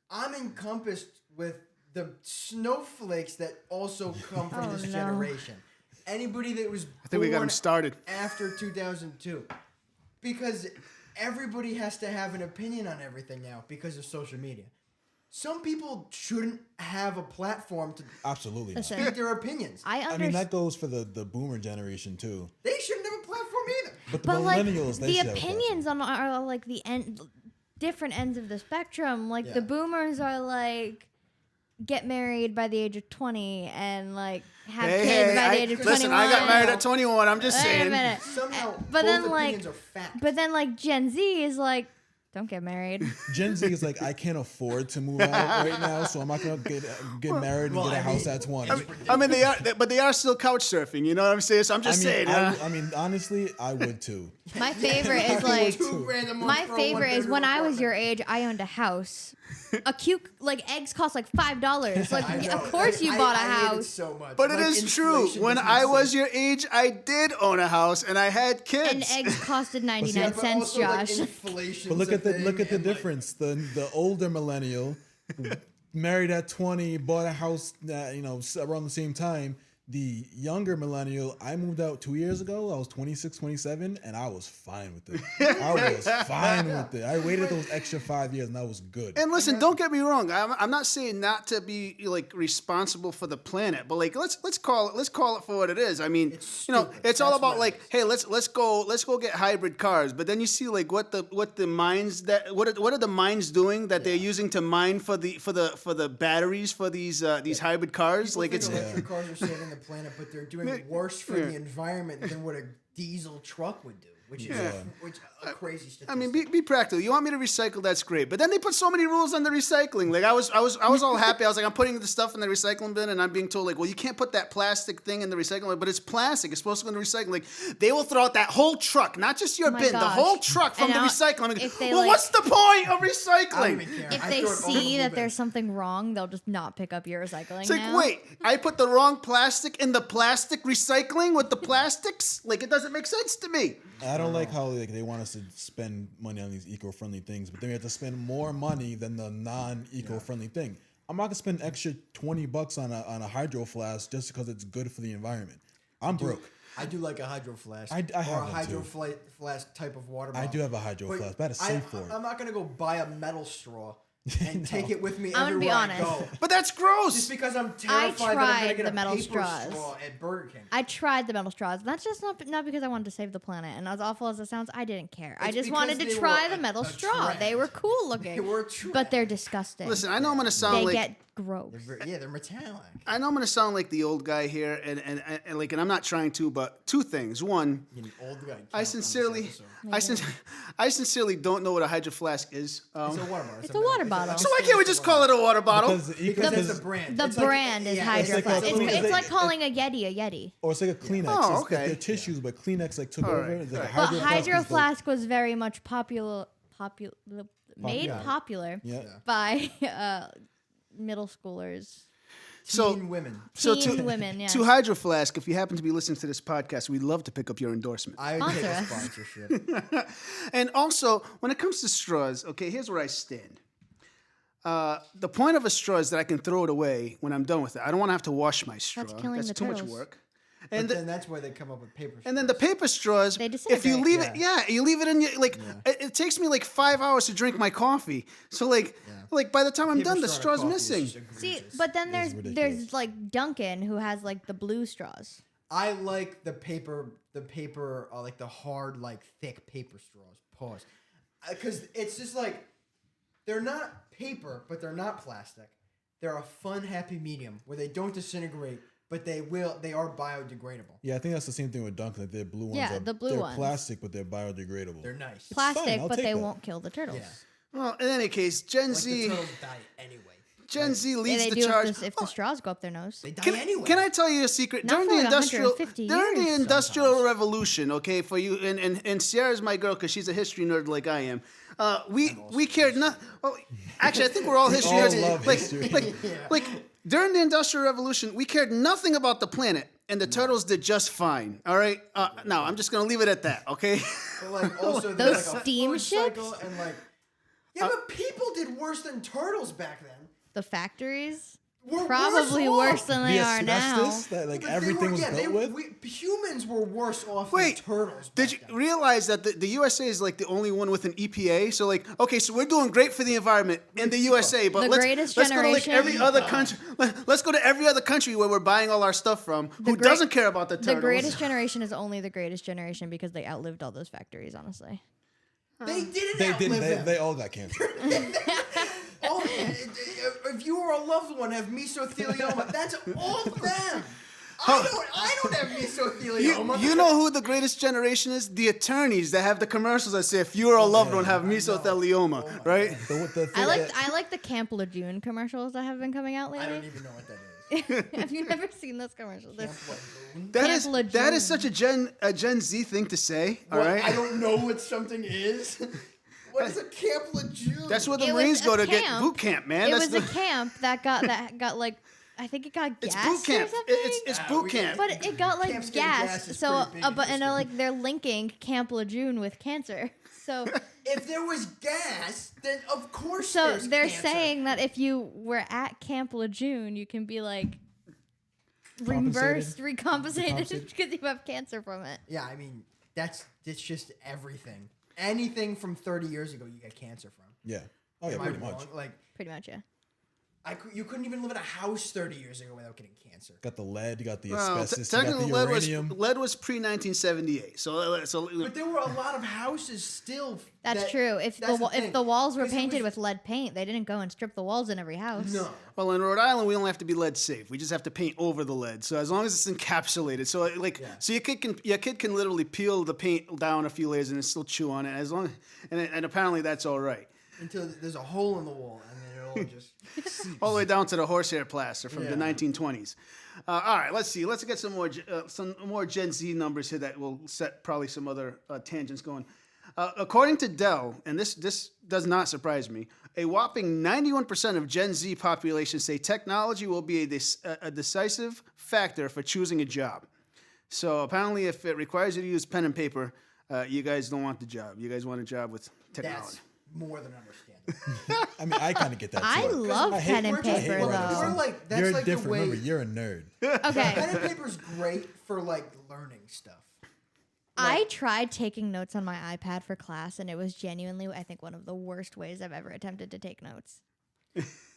I'm encompassed with the snowflakes that also come from this generation. Anybody that was I think we got them started after 2002, because everybody has to have an opinion on everything now because of social media. Some people shouldn't have a platform to absolutely speak their opinions. I mean, that goes for the boomer generation too. They shouldn't have a platform either. But the But like millennials, they the should have a opinions on are like different ends of the spectrum. Like the boomers are like get married by the age of 20 and like have kids by the age of 21. Listen, I got married at 21. I'm just Wait saying. a minute. Somehow, But both then like opinions are fact. but then like Gen Z is like don't get married. Gen Z is like, I can't afford to move out right now, so I'm not gonna get married and get a house at 20. I mean, they are still couch surfing. You know what I'm saying? So I'm just saying. I mean, honestly, I would too. My favorite is like Two grand a month my for a favorite is when one-bedroom I was apartment. your age, I owned a house. A cute like eggs cost like $5. Like I know. of course you bought a I hate it house. so much. But it Like, is true. inflation When doesn't I make was sense. your age, I did own a house and I had kids. And eggs costed Yeah, 99 but cents, also, like, Josh. inflation's But look a at the thing, difference. and, like, The older millennial, married at 20, bought a house that around the same time. The younger millennial, I moved out 2 years ago. I was 26, 27, and I was fine with it. I was fine with it. I waited those extra 5 years, and that was good. And listen, don't get me wrong. I'm not saying not to be like responsible for the planet, but like let's call it for what it is. I mean, It's you know, stupid. it's all That's about what it like, hey, let's go get hybrid cars. But then you see like what the mines what are the mines doing that they're using to mine for the batteries for these hybrid cars? People Like think it's electric cars are saving the planet, but they're doing worse for the environment than what a diesel truck would do, which is a crazy statistic. I mean, be practical. You want me to recycle? That's great. But then they put so many rules on the recycling. Like I was all happy. I was like, I'm putting the stuff in the recycling bin, and I'm being told like, well, you can't put that plastic thing in the recycling bin, but it's plastic. It's supposed to go in the recycling. Like they will throw out that whole truck, not just your my bin, the gosh. whole truck from And the now, recycling. I'm like, if they, well, like- what's the point of I don't recycling? even care. If I they throw it all in see the that bin. there's something wrong, they'll just not pick up your recycling. It's like, now. wait, I put the wrong plastic in the plastic recycling with the plastics? Like, it doesn't make sense to me. I don't like how they want us to spend money on these eco-friendly things, but then we have to spend more money than the non-eco-friendly thing. I'm not gonna spend extra $20 on a hydro flask just because it's good for the environment. I'm broke. I do like a hydro flask. I or have a one hydro too. flask type of water I bottle. do have a hydro But flask, but I had to save for it. I'm not gonna go buy a metal straw and take it with me I'm gonna be everywhere I honest. go. But that's gross. Just because I'm terrified that I'm tried gonna get the a metal paper straws. straw at Burger King. I tried the metal straws. That's just not because I wanted to save the planet. And as awful as it sounds, I didn't care. I It's just because wanted they to were try a- the metal a straw. They trend. were cool looking. They were a but they're trend. disgusting. Listen, I know I'm gonna sound they like get gross. They're metallic. I know I'm gonna sound like the old guy here, and I'm not trying to, but two things. One, You need old guy. I sincerely don't know what a hydro flask is. It's a water bottle. It's a water bottle. So why can't we just call it a water bottle? Because it's the brand. The It's like- brand is yeah, Hydro like a Flask. clean- It's it's like like- calling a Yeti. Or it's like a Kleenex. Oh, It's okay. like they're tissues, but Kleenex like took All over. right, It's like a right. But hydro Hydro is the- Flask was very much made popular Yeah. by middle schoolers. Teen women. Teen women, yeah. To Hydro Flask, if you happen to be listening to this podcast, we'd love to pick up your endorsement. I would take a Sponsor sponsorship. And also, when it comes to straws, okay, here's where I stand. The point of a straw is that I can throw it away when I'm done with it. I don't want to have to wash my straw. killing the too much turtles. work. But And then that's why they come up with paper. and then the paper straws, They if you disintegrate. leave it, you leave it in your, like, it takes me like 5 hours to drink my coffee. So like by the time I'm done, the straw's missing. See, but then there's ridiculous. like Duncan who has like the blue straws. I like the paper, like the hard, like thick paper straws. Pause. Because it's just like, they're not paper, but they're not plastic. They're a fun, happy medium where they don't disintegrate, but they are biodegradable. Yeah, I think that's the same thing with Dunkin'. Like their blue ones Yeah, are the blue they're ones. plastic, but they're biodegradable. They're nice. Plastic, fine, I'll but take they that. won't kill the turtles. Yeah. Well, in any case, Gen Like the Z turtles die anyway. Gen Z Yeah, leads they the do charge. if the straws go up their nose. They die anyway. Can I tell you a secret? Not During for the like industrial 150 during the years. industrial revolution, okay, for you and Sierra's my girl because she's a history nerd like I am. We cared not. Well, actually, I think we're all history all nerds. love Like, history. like during the industrial revolution, we cared nothing about the planet, and the turtles did just fine. All right. No, I'm just gonna leave it at that. Okay. But like also Those there's like a steam food ships? cycle and like, yeah, but people did worse than turtles back then. The factories. We're probably worse worse than The they are now. asbestos that like But everything was built with. Humans were worse off Wait, than turtles. did you realize that the USA is like the only one with an EPA? So like, okay, so we're doing great for the environment in the USA, but The let's greatest go to like generation- every other country. Let's go to every other country where we're buying all our stuff from. Who doesn't care about the turtles? The greatest generation is only the greatest generation because they outlived all those factories, honestly. They didn't They outlive didn't. them. They all got cancer. Oh, if you or a loved one have mesothelioma, that's all them. I don't have mesothelioma. You know who the greatest generation is? The attorneys that have the commercials that say if you or a loved one have mesothelioma, right? I like the Camp Lejeune commercials that have been coming out I lately. don't even know what that is. Have you never seen those commercials? They're- That Lejeune. is such a Gen Z thing to say. All What? right, I don't know what something is. What is a Camp Lejeune? that's where the It was Marines a go to get camp. boot camp, man. It That's was a camp that got like I think it got it's gas boot camp. or something. It's boot camp. But it got like Camps getting gas gas. is So, pretty big in but and they're history. like they're linking Camp Lejeune with cancer. So, If there was gas, then of course so there's they're cancer. saying that if you were at Camp Lejeune, you can be like recompensated Recompensated. because you have cancer from it. Yeah, I mean, it's just everything. Anything from 30 years ago, you get cancer from. Yeah. Oh yeah, Am I pretty wrong? much. Like, Pretty much, yeah. you couldn't even live in a house 30 years ago without getting cancer. Got the lead. You got the Well, asbestos. You got technically, the uranium. lead was pre 1978. So But there were a lot of houses still. That's true. If that's if thing. the walls were 'Cause it painted was- with lead paint, they didn't go and strip the walls in every house. No. well, in Rhode Island, we don't have to be lead safe. We just have to paint over the lead. So as long as it's encapsulated, so like, Yeah. so your kid can literally peel the paint down a few layers and still chew on it. As long, and apparently that's all right. Until there's a hole in the wall, and then it all just. All the way down to the horsehair plaster from Yeah. the 1920s. All right, let's see. Let's get some more Gen Z numbers here that will set probably some other tangents going. According to Dell, and this does not surprise me, a whopping 91% of Gen Z population say technology will be a decisive factor for choosing a job. So apparently, if it requires you to use pen and paper, you guys don't want the job. You guys want a job with technology. That's more than understandable. I mean, I kind of get that too. I love I hate- pen and I hate paper writing though. We're like that's You're like different. the way. Remember, you're a nerd. Okay. Pen and paper's great for like learning stuff. I tried taking notes on my iPad for class, and it was genuinely, I think, one of the worst ways I've ever attempted to take notes.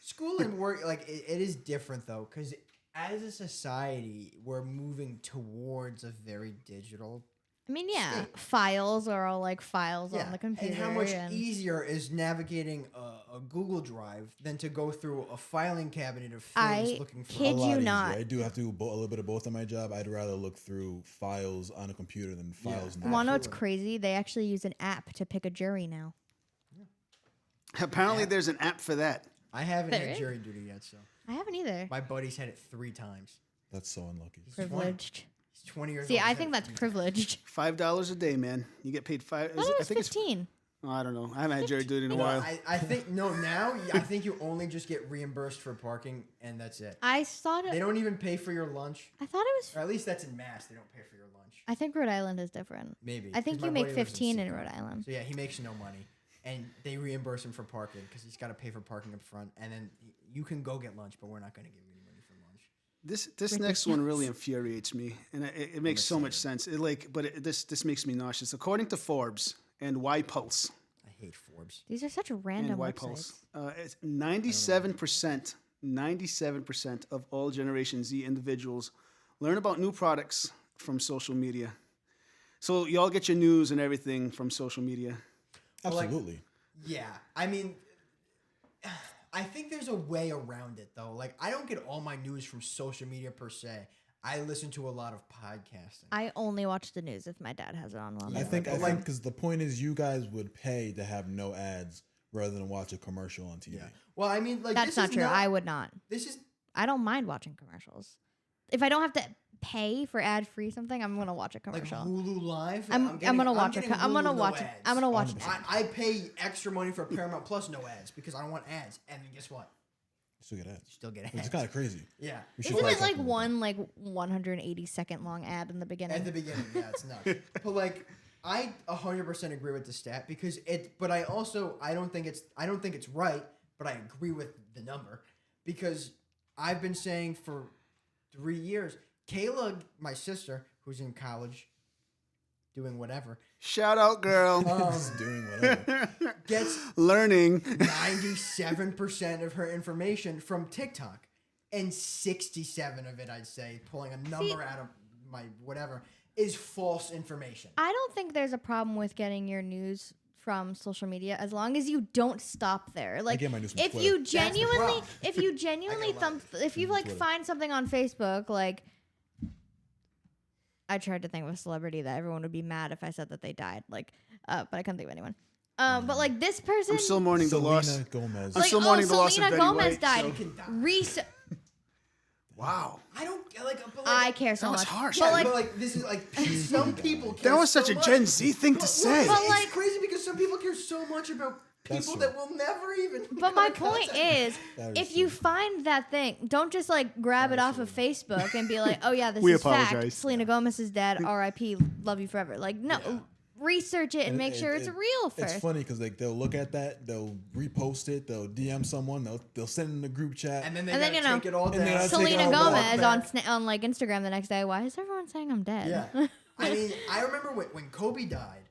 School and work, like it is different though, because as a society, we're moving towards a very digital. I mean, yeah, State. files are all like files on the computer. And how much easier is navigating a Google Drive than to go through a filing cabinet of things I looking for. kid a lot you easier. not. I do have to do a little bit of both on my job. I'd rather look through files on a computer than files. in the Want to know what's Absolutely. crazy? They actually use an app to pick a jury now. Apparently, there's an app for that. I haven't There had is? jury duty yet, so I haven't either. my buddy's had it 3 times. That's so unlucky. Privileged. He's 20 years See, old. I he's think had it that's 3 times. privileged. $5 a day, man. You get paid five. I thought it was 15. I don't know. I haven't had jury duty in a No, while. I think no. Now I think you only just get reimbursed for parking, and that's it. I thought They it. don't even pay for your lunch, I thought it was. or at least that's in Mass. They don't pay for your lunch. I think Rhode Island is different. Maybe. I think 'cause you my make buddy lives 15 in Seacon. Rhode Island. So yeah, he makes no money, and they reimburse him for parking because he's got to pay for parking up front, and then you can go get lunch, but we're not going to give you any money for lunch. This next one really infuriates me, and it makes so much sense. This makes me nauseous. According to Forbes and Y Pulse, I hate Forbes. These are such random and Y websites. Pulse, it's 97% of all Generation Z individuals learn about new products from social media. So y'all get your news and everything from social media. like- Absolutely. Yeah, I mean, I think there's a way around it though. Like I don't get all my news from social media per se. I listen to a lot of podcasting. I only watch the news if my dad has it on while I I'm think but I think because the point is you guys would pay to have no ads rather than watch a commercial on TV. Yeah. Well, I mean, like That's this not is true. I would not. This is I don't mind watching commercials. If I don't have to pay for ad free something, I'm gonna watch a like commercial. Hulu Live. I'm gonna watch it. I'm gonna watch it. I'm gonna watch it. 100%. I pay extra money for Paramount Plus, no ads, because I don't want ads. And then guess what? You still get ads. You still get Which ads. is kind of crazy. Yeah. We should Isn't probably it talk like about one 180-second long ad in the beginning? At the beginning, yeah, it's nuts. But like, I 100% agree with the stat because it. But I also I don't think it's right, but I agree with the number because I've been saying for 3 years. Kayla, my sister, who's in college, doing whatever, Shout out, girl. Just doing whatever. gets Learning. 97% of her information from TikTok, and 67 of it, I'd say, pulling a number out of my whatever, is false information. I don't think there's a problem with getting your news from social media as long as you don't stop there. Like, get my news from if Twitter. you That's the genuinely, problem. if you genuinely if you like Twitter. find something on Facebook, like, I tried to think of a celebrity that everyone would be mad if I said that they died, like, but I couldn't think of anyone. But like this person, I'm still mourning the loss. Selena Gomez. I'm still mourning the loss of Selena Betty Gomez White, died. so- Can die. Wow. I don't like. But I like, care so That was much. harsh. But Yeah, like, but like this is like some people. Care That was so such a much. Gen Z thing to But say. But it's like- crazy because some people care so much about That's people true. that will never even. But my come in point contact is, That is if you true. find that thing, don't just like grab it off of Facebook and be like, "Oh yeah, this We is fact. apologize. Selena Gomez is dead. R.I.P. Love you forever." Like, no, research it and make sure it's real first. It's funny because like they'll look at that, they'll repost it, they'll DM someone, they'll send it in the group chat. And then they And then, gotta you know, take it all and then down. I'll take it Selena all Gomez back. on like Instagram the next day. Why is everyone saying I'm dead? Yeah. I mean, I remember when Kobe died,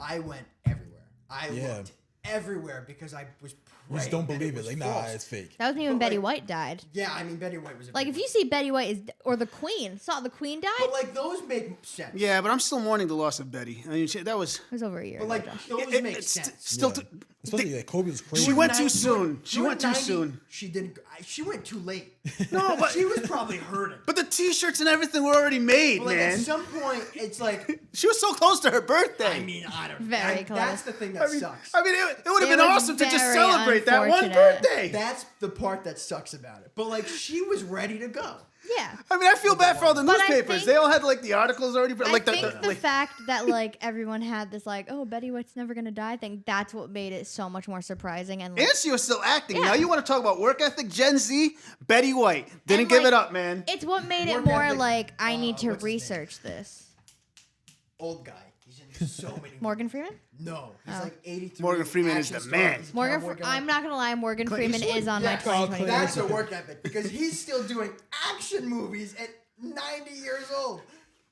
I went everywhere. I Yeah. looked everywhere because I was You just praying don't that believe it. was Like, false. nah, it's fake. That was me when But, Betty like- White died. Yeah, I mean, Betty White was a Like, big if you one. see Betty White or the Queen, saw the Queen died, But like those make sense. Yeah, but I'm still mourning the loss of Betty. I mean, that was. it was over a year. But ago, like Josh. those it- make it's sense. still. Yeah. Especially like Kobe was crazy. She went too Doing soon. She doing went too 90 soon. She didn't. She went too late. No, but She was probably hurting. but the T-shirts and everything were already made, But like man. at some point, it's like, She was so close to her birthday. I mean, I don't. Very close. That's the thing that sucks. I mean, it would have It been was awesome to just very celebrate that one unfortunate. birthday. That's the part that sucks about it. But like, she was ready to go. yeah. I mean, I feel bad for all the But I newspapers. think- They all had like the articles already. Like I think the like, fact that like everyone had this like, oh, Betty White's never gonna die thing, that's what made it so much more surprising and like, and she was still acting. Yeah. Now you want to talk about work ethic? Gen Z, Betty White didn't And, give like, it up, man. it's what made it Work more ethic, like I need to what's his name? research this. Old guy. He's in so many. Morgan Freeman? No, he's like 83. Morgan Freeman is action the star. man. He's a Morgan, cowboy guy. I'm not gonna lie, Morgan Clint Freeman Eastwood? is on my Yes, 2020 that's list. a work ethic because he's still doing action movies at 90 years old.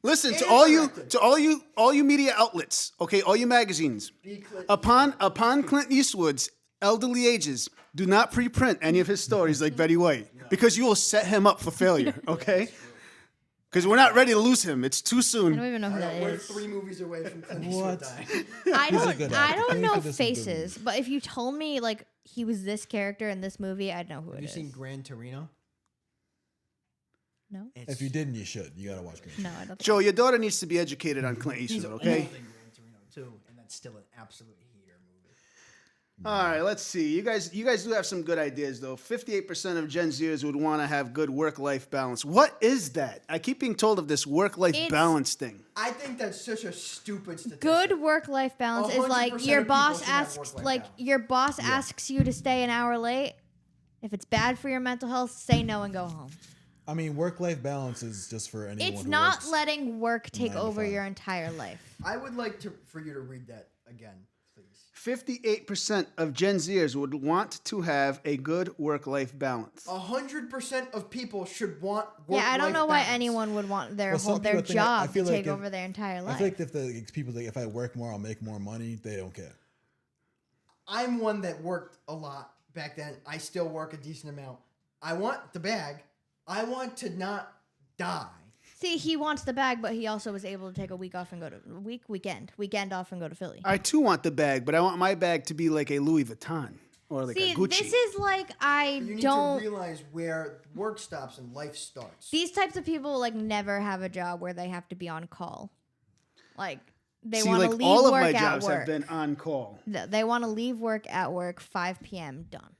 Listen to And all you, directed. all you media outlets. Okay, all you magazines. Upon Clint Eastwood's elderly ages, do not preprint any of his stories like Betty White because you will set him up for failure. Okay, because we're not ready to lose him. It's too I don't soon. even know who that We're is. 3 movies away from Clint Eastwood What? dying. I He's a don't. good I actor. don't Clint know Eastwood does some good faces, but if you told me like he was this character in this movie, I'd know who Have it you is. seen Gran Torino? No, If you didn't, you should. You gotta watch Green. no, I don't. Think Joe, your daughter needs to be educated on Clint He's Eastwood. old Okay. in Gran Torino too, and that's still an absolute heater movie. All right, let's see. You guys do have some good ideas though. 58% of Gen Zers would want to have good work-life balance. What is that? I keep being told of this work-life It's- balance thing. I think that's such a stupid statistic. Good work-life balance is 100% like of your people boss should have asks, work-life like balance. your boss asks you to stay an hour late. If it's bad for your mental health, say no and go home. I mean, work-life balance is just for anyone. It's who not works. letting work take 9 to over 5. your entire life. I would like for you to read that again, please. 58% of Gen Zers would want to have a good work-life balance. 100% of people should want Yeah, I don't know why balance. anyone would want their Well, some their people think- I job to feel like take if- over their entire I life. feel like if the people think if I work more, I'll make more money. They don't care. I'm one that worked a lot back then. I still work a decent amount. I want the bag. I want to not die. See, he wants the bag, but he also was able to take a week off and go to weekend off and go to Philly. I too want the bag, but I want my bag to be like a Louis Vuitton or like See, a Gucci. this is like You need don't. to realize where work stops and life starts. These types of people like never have a job where they have to be on call. Like they See, want to like leave all of work my at jobs work. have been on call. They want to leave work at work 5 p.m. done.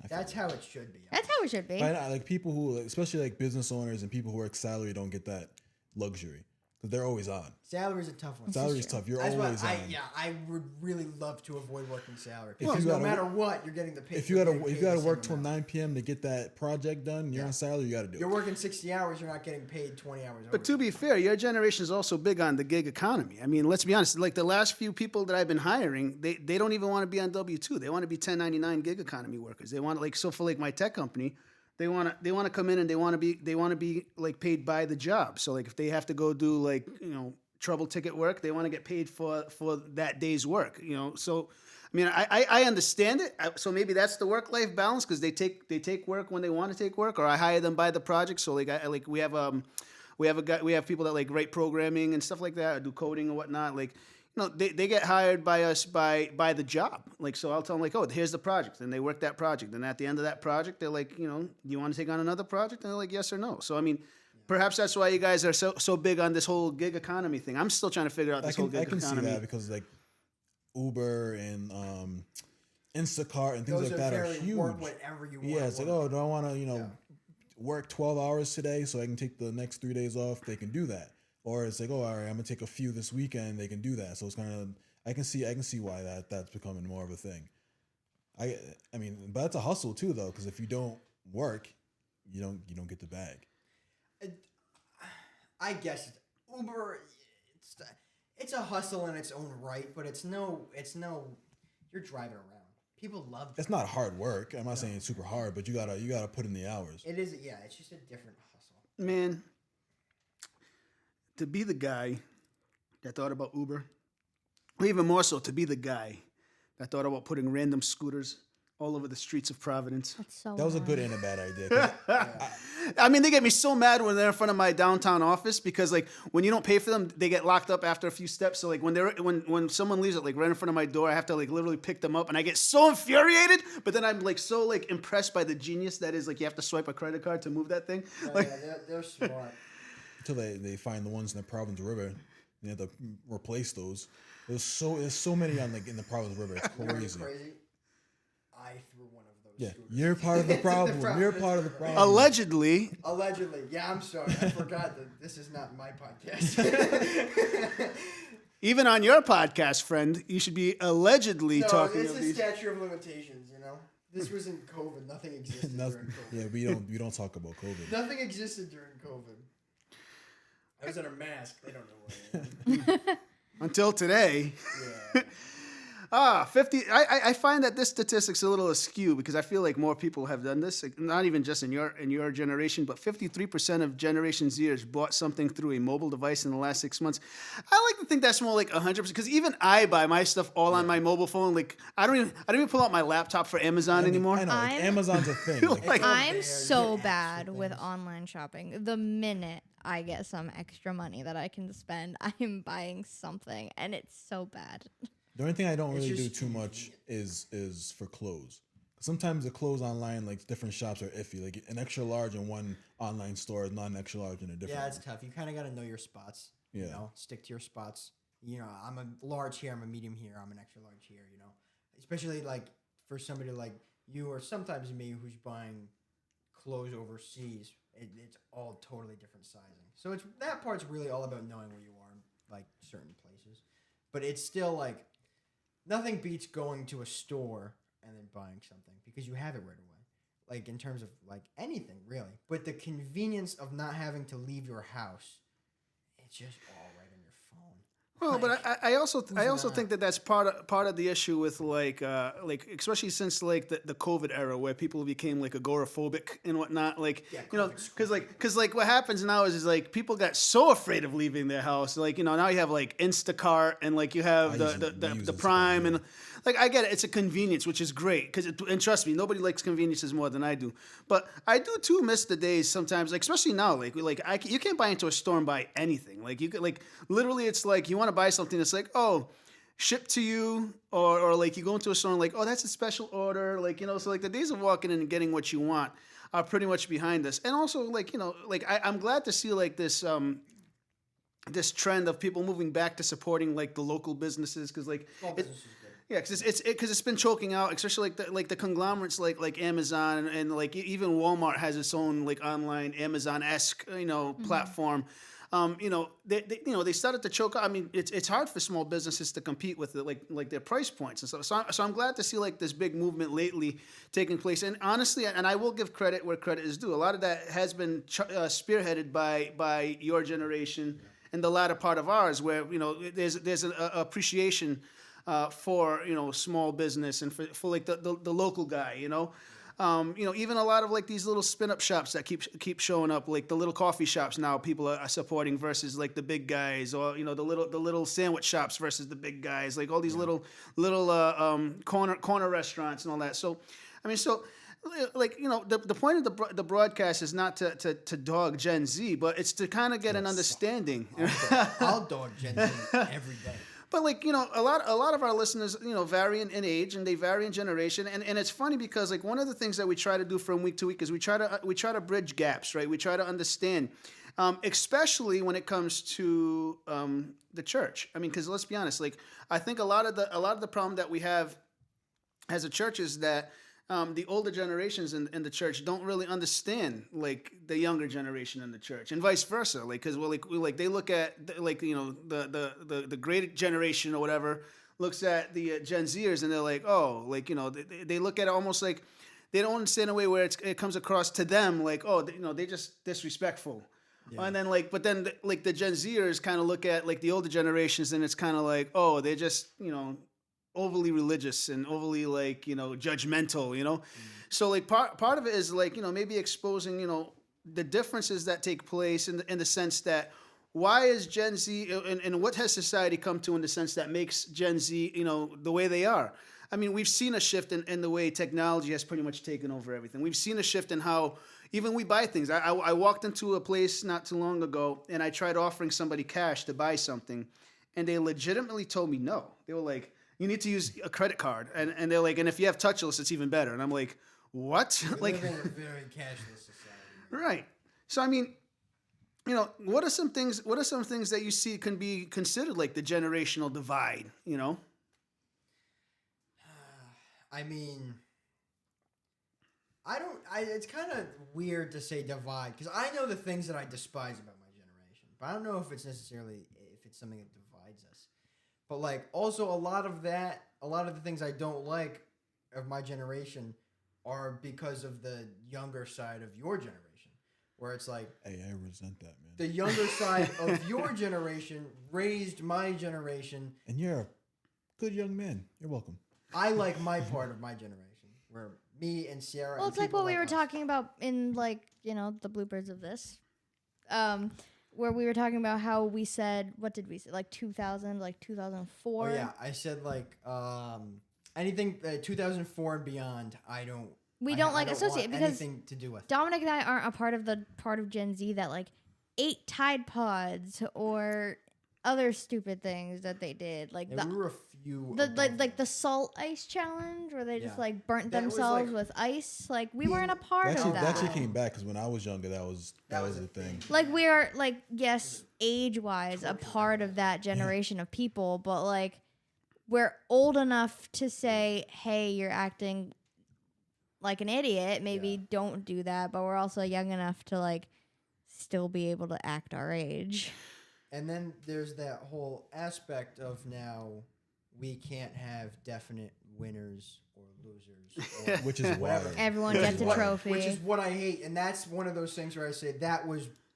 That's how it should be. That's how it should be. But like people who, especially like business owners and people who work salary, don't get that luxury because they're always on. Salary's a tough one. Salary's tough. You're That's why always on. I would really love to avoid working salary. If Because you no gotta- matter what, you're getting the pay. If you you're gotta getting if paid you gotta the work same till amount. 9 p.m. to get that project done, you're on salary. You gotta do You're it. working 60 hours, you're not getting paid 20 hours. But to be fair, your generation is also big on the gig economy. I mean, let's be honest. Like the last few people that I've been hiring, they don't even want to be on W-2. They want to be 1099 gig economy workers. They want like so for like my tech company, they want to come in and they want to be like paid by the job. So like if they have to go do like trouble ticket work, they want to get paid for that day's work. So I mean I understand it. So maybe that's the work-life balance, because they take work when they want to take work, or I hire them by the project. So like we have people that like write programming and stuff like that, or do coding and whatnot. Like they get hired by us by the job. Like, so I'll tell them like, oh, here's the project, and they work that project. And at the end of that project, they're like, you want to take on another project? And they're like, yes or no. So I mean, perhaps that's why you guys are so big on this whole gig economy thing. I'm still trying to figure out this whole gig economy. I can see that, because like Uber and Instacart and things like that are huge. Work whatever you want. Yeah, it's like, oh, do I want to work 12 hours today so I can take the next 3 days off? They can do that. Or it's like, oh, all right, I'm gonna take a few this weekend. They can do that. So it's kind of, I can see why that's becoming more of a thing. I mean, but that's a hustle too, though, because if you don't work, you don't get the bag. I guess Uber, it's a hustle in its own right, but it's no. You're driving around. People love. It's not hard work. I'm not saying it's super hard, but you gotta put in the hours. It is. Yeah, it's just a different hustle. Man, to be the guy that thought about Uber, or even more so, to be the guy that thought about putting random scooters all over the streets of Providence. That was a good and a bad idea. I mean, they get me so mad when they're in front of my downtown office, because like when you don't pay for them, they get locked up after a few steps. So like when someone leaves it like right in front of my door, I have to like literally pick them up, and I get so infuriated. But then I'm like so like impressed by the genius that is like you have to swipe a credit card to move that thing. They're smart. Until they find the ones in the Providence River, they have to replace those. There's so many on in the Providence River. It's crazy. I threw one of those. Yeah, scooters. you're part of the problem. You're part of the problem. Allegedly. Yeah, I'm sorry. I forgot that this is not my podcast. Even on your podcast, friend, you should be allegedly talking it's of a these. statute of limitations, This was in COVID. Nothing existed during COVID. Yeah, we don't talk about COVID. Nothing existed during COVID. I was in a mask. They don't know what I am. Until today. Yeah. 50. I find that this statistic's a little askew, because I feel like more people have done this, like, not even just in your generation, but 53% of Generation Zers bought something through a mobile device in the last 6 months. I like to think that's more like 100%, because even I buy my stuff all on my mobile phone. Like I don't even pull out my laptop for Amazon anymore. I know, like, Amazon's a thing. Like, I'm so bad with online shopping. The minute I get some extra money that I can spend, I am buying something, and it's so bad. The only thing I don't really do too much is for clothes. Sometimes the clothes online, like different shops, are iffy. Like an extra large in one online store is not an extra large in a different. Yeah, it's tough. You kind of got to know your spots. Yeah. Stick to your spots. I'm a large here. I'm a medium here. I'm an extra large here. Especially like for somebody like you, or sometimes me, who's buying clothes overseas. It's all totally different sizing. So that part's really all about knowing where you are in like certain places. But it's still like nothing beats going to a store and then buying something, because you have it right away. Like in terms of like anything really. But the convenience of not having to leave your house, it's just all right on your phone. Well, but I also think that that's part of the issue with like especially since like the COVID era, where people became like agoraphobic and whatnot. Like because what happens now is like people got so afraid of leaving their house. Like now you have like Instacart, and like you have the Prime, and like I get it, it's a convenience, which is great, and trust me, nobody likes conveniences more than I do. But I do too miss the days sometimes, like especially now, you can't buy into a store and buy anything. Like you could literally, it's like you want to buy something that's like, oh, shipped to you, or like you go into a store and like, oh, that's a special order, so like the days of walking in and getting what you want are pretty much behind us. And also I'm glad to see like this this trend of people moving back to supporting like the local businesses, because like yeah, because it's been choking out, especially like the conglomerates like Amazon, and like even Walmart has its own like online Amazon-esque platform. They started to choke out. I mean, it's hard for small businesses to compete with it, like their price points and stuff. So I'm glad to see like this big movement lately taking place. And honestly, and I will give credit where credit is due, a lot of that has been spearheaded by your generation and the latter part of ours, where there's an appreciation for small business and for like the local guy. Even a lot of like these little spin-up shops that keep showing up, like the little coffee shops now people are supporting versus like the big guys, or the little sandwich shops versus the big guys, like all these little corner restaurants and all that. So, I mean, the point of the broadcast is not to dog Gen Z, but it's to kind of get an understanding. I'll dog Gen Z every day. But a lot of our listeners, vary in age and they vary in generation, and it's funny because like one of the things that we try to do from week to week is we try to bridge gaps, right? We try to understand, especially when it comes to the church. I mean, because let's be honest, like I think a lot of the problem that we have as a church is that the older generations in the church don't really understand like the younger generation in the church, and vice versa. Like, because they look at the great generation or whatever looks at the Gen Zers and they're like, oh, like they look at it almost like they don't understand a way where it comes across to them like, oh, they just disrespectful. Yeah. And then the Gen Zers kind of look at like the older generations and it's kind of like, oh, they're just overly religious and overly judgmental, So like part of it is like, maybe exposing, the differences that take place in the sense that why is Gen Z and what has society come to in the sense that makes Gen Z, the way they are? I mean, we've seen a shift in the way technology has pretty much taken over everything. We've seen a shift in how even we buy things. I walked into a place not too long ago and I tried offering somebody cash to buy something and they legitimately told me no. They were like, you need to use a credit card. And they're like, and if you have touchless, it's even better. And I'm like, what? We live in a very cashless society. Right. So, I mean, what are some things that you see can be considered like the generational divide, I mean, it's kind of weird to say divide because I know the things that I despise about my generation, but I don't know if it's something that divides us. But like also a lot of the things I don't like of my generation are because of the younger side of your generation, where it's like, hey, I resent that, man. The younger side of your generation raised my generation, and you're a good young man. You're welcome. I like my part of my generation, where me and Sierra. Well, it's like what we were talking about in the bloopers of this. Where we were talking about how we said, what did we say? Like 2000, like 2004? Oh, yeah. I said, anything 2004 and beyond, we don't associate because anything to do with. Dominic and I aren't a part of Gen Z that, like, ate Tide Pods or other stupid things that they did. Like, we were a few. The salt ice challenge where they just, like, burnt themselves with ice. Like, we weren't a part of that. That actually came back because when I was younger, that was the thing. Like, we are, like, yes, age-wise, a part of that generation of people, but, like, we're old enough to say, hey, you're acting like an idiot. Maybe don't do that, but we're also young enough to, like, still be able to act our age. And then there's that whole aspect of now we can't have definite winners or losers. Or which is whatever. Everyone gets a trophy. Which is what I hate. And that's one of those things where I say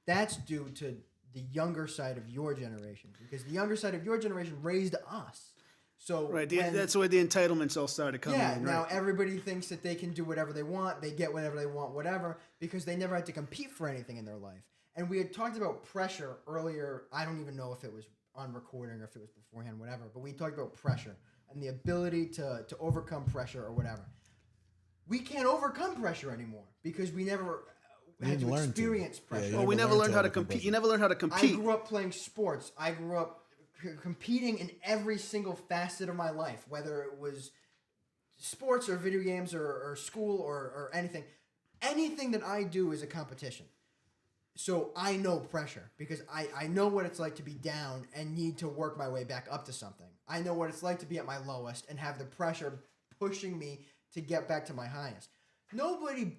that's due to the younger side of your generation. Because the younger side of your generation raised us. So right, that's where the entitlements all started coming in. Yeah, now everybody thinks that they can do whatever they want. They get whatever they want, whatever, because they never had to compete for anything in their life. And we had talked about pressure earlier. I don't even know if it was on recording or if it was beforehand, whatever. But we talked about pressure and the ability to overcome pressure or whatever. We can't overcome pressure anymore because we never had to experience pressure. Yeah, well, we never learned how to compete. You never learned how to compete. I grew up playing sports. I grew up competing in every single facet of my life, whether it was sports or video games or school or anything. Anything that I do is a competition. So I know pressure because I know what it's like to be down and need to work my way back up to something. I know what it's like to be at my lowest and have the pressure pushing me to get back to my highest. Nobody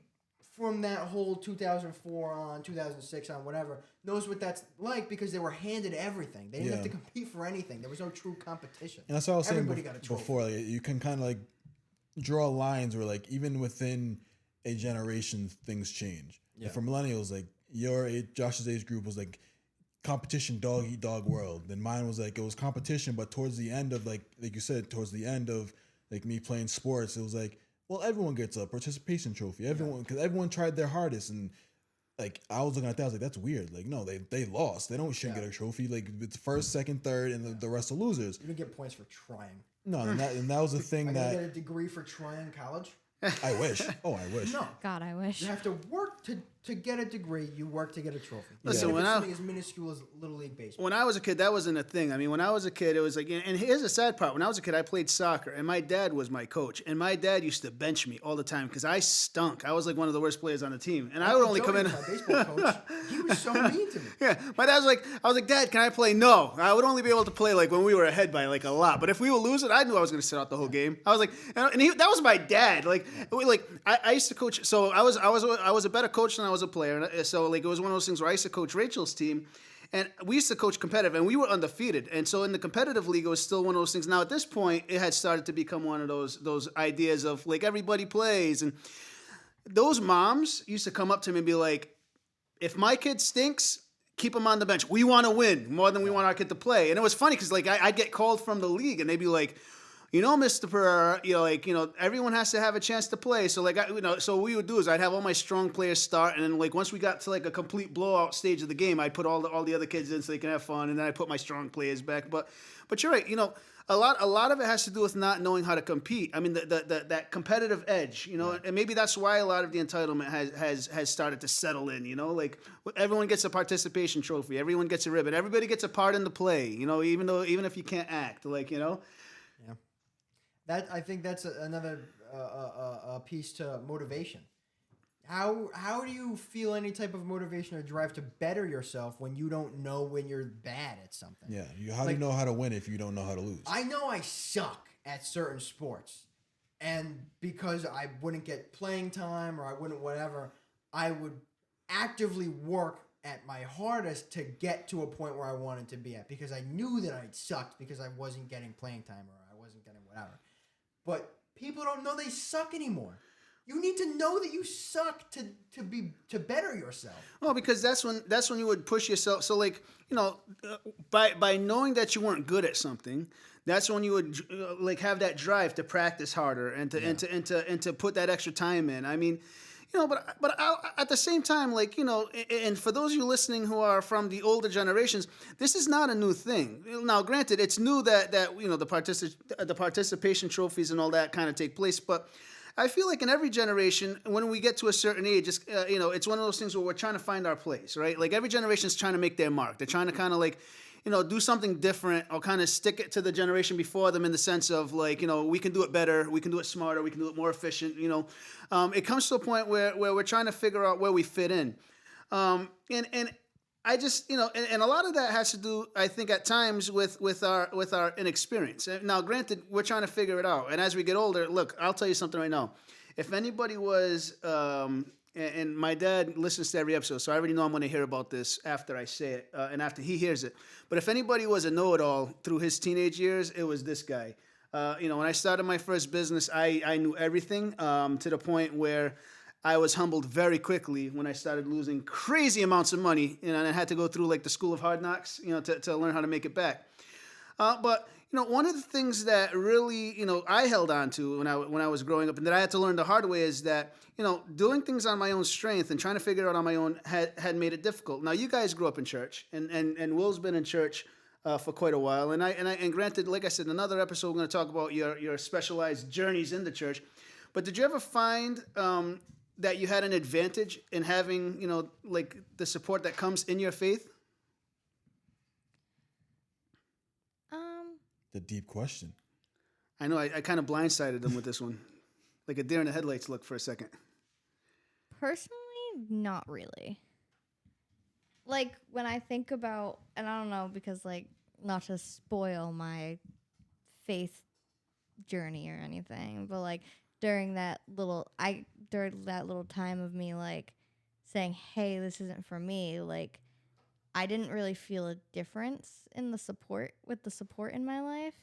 from that whole 2004 on, 2006 on, whatever, knows what that's like because they were handed everything. They didn't have to compete for anything. There was no true competition. And that's what I was saying before. Like, you can kind of like draw lines where like even within a generation, things change. Yeah. Like for millennials, like your age, Josh's age group was like competition, dog eat dog world. Then mine was like, it was competition, but towards the end of like you said, towards the end of like me playing sports, it was like, Well, everyone gets a participation trophy. Because everyone tried their hardest, and like I was looking at that, I was like, that's weird. Like, no, they lost. They shouldn't get a trophy. Like it's first, second, third, and the rest are losers. You don't get points for trying. No, and that was the thing I that get a degree for trying college. I wish. Oh, I wish. No, God, I wish. you have to work to get a degree. You work to get a trophy. Listen, Even when if it's I- something as minuscule as Little League baseball. When I was a kid, that wasn't a thing. I mean, when I was a kid, it was like, and here's the sad part. When I was a kid, I played soccer, and my dad was my coach. And my dad used to bench me all the time because I stunk. I was like one of the worst players on the team. And I would only come in. My baseball coach, he was so mean to me. Yeah, my dad was like, I was like, Dad, can I play? No, I would only be able to play like when we were ahead by like a lot. But if we were losing, I knew I was going to sit out the whole game. I was like, and that was my dad. Like I used to coach. So I was a better coach than I was a player. So like it was one of those things where I used to coach Rachel's team, and we used to coach competitive, and we were undefeated. And so in the competitive league, it was still one of those things. Now at this point, it had started to become one of those ideas of like everybody plays, and those moms used to come up to me and be like, if my kid stinks, keep him on the bench. We want to win more than we want our kid to play. And it was funny because like I'd get called from the league, and they'd be like, Mr. Pereira, everyone has to have a chance to play. So so what we would do is I'd have all my strong players start, and then like once we got to like a complete blowout stage of the game, I'd put all the other kids in so they can have fun, and then I put my strong players back. But you're right, a lot of it has to do with not knowing how to compete. I mean, that competitive edge, and maybe that's why a lot of the entitlement has started to settle in. Like everyone gets a participation trophy, everyone gets a ribbon, everybody gets a part in the play. Even if you can't act, Yeah. That I think that's another piece to motivation. How do you feel any type of motivation or drive to better yourself when you don't know when you're bad at something? Yeah, how do you know how to win if you don't know how to lose? I know I suck at certain sports, and because I wouldn't get playing time or I wouldn't whatever, I would actively work at my hardest to get to a point where I wanted to be at because I knew that I sucked because I wasn't getting playing time or I wasn't getting whatever. But people don't know they suck anymore. You need to know that you suck to better yourself. Well, because that's when you would push yourself. So by knowing that you weren't good at something, that's when you would have that drive to practice harder and to put that extra time in. I mean, but at the same time, and for those of you listening who are from the older generations, this is not a new thing. Now, granted, it's new that the participation trophies and all that kind of take place, but I feel like in every generation, when we get to a certain age, it's one of those things where we're trying to find our place, right? Like every generation is trying to make their mark. They're trying to kind of do something different or kind of stick it to the generation before them in the sense of we can do it better, we can do it smarter, we can do it more efficient. It comes to a point where we're trying to figure out where we fit in. And I just, and a lot of that has to do, I think, at times with our inexperience. Now, granted, we're trying to figure it out. And as we get older, look, I'll tell you something right now. If anybody was, and my dad listens to every episode, so I already know I'm going to hear about this after I say it and after he hears it. But if anybody was a know-it-all through his teenage years, it was this guy. When I started my first business, I knew everything to the point where I was humbled very quickly when I started losing crazy amounts of money, and I had to go through the school of hard knocks, to learn how to make it back. But one of the things that really, I held on to when I was growing up, and that I had to learn the hard way, is that doing things on my own strength and trying to figure it out on my own had made it difficult. Now, you guys grew up in church, and Will's been in church for quite a while, and granted, like I said, in another episode we're going to talk about your specialized journeys in the church. But did you ever find that you had an advantage in having, the support that comes in your faith? The deep question. I know, I kind of blindsided them with this one. Like a deer in the headlights look for a second. Personally, not really. When I think about, and I don't know, because, not to spoil my faith journey or anything, but, during that little time of me saying, hey, this isn't for me, I didn't really feel a difference in the support in my life.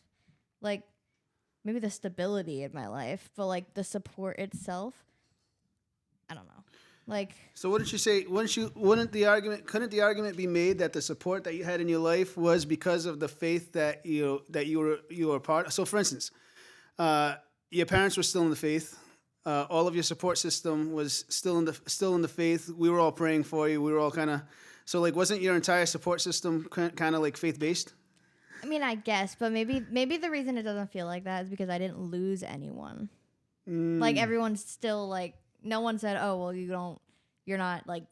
Maybe the stability in my life, but the support itself, I don't know. So wouldn't you say, couldn't the argument be made that the support that you had in your life was because of the faith that you were part of? So for instance, your parents were still in the faith. all of your support system was still in the faith. We were all praying for you. We were all kind of, so like, wasn't your entire support system kind of like faith based? I mean, I guess, but maybe the reason it doesn't feel like that is because I didn't lose anyone. Like everyone's still like, no one said, "Oh, well, you're not like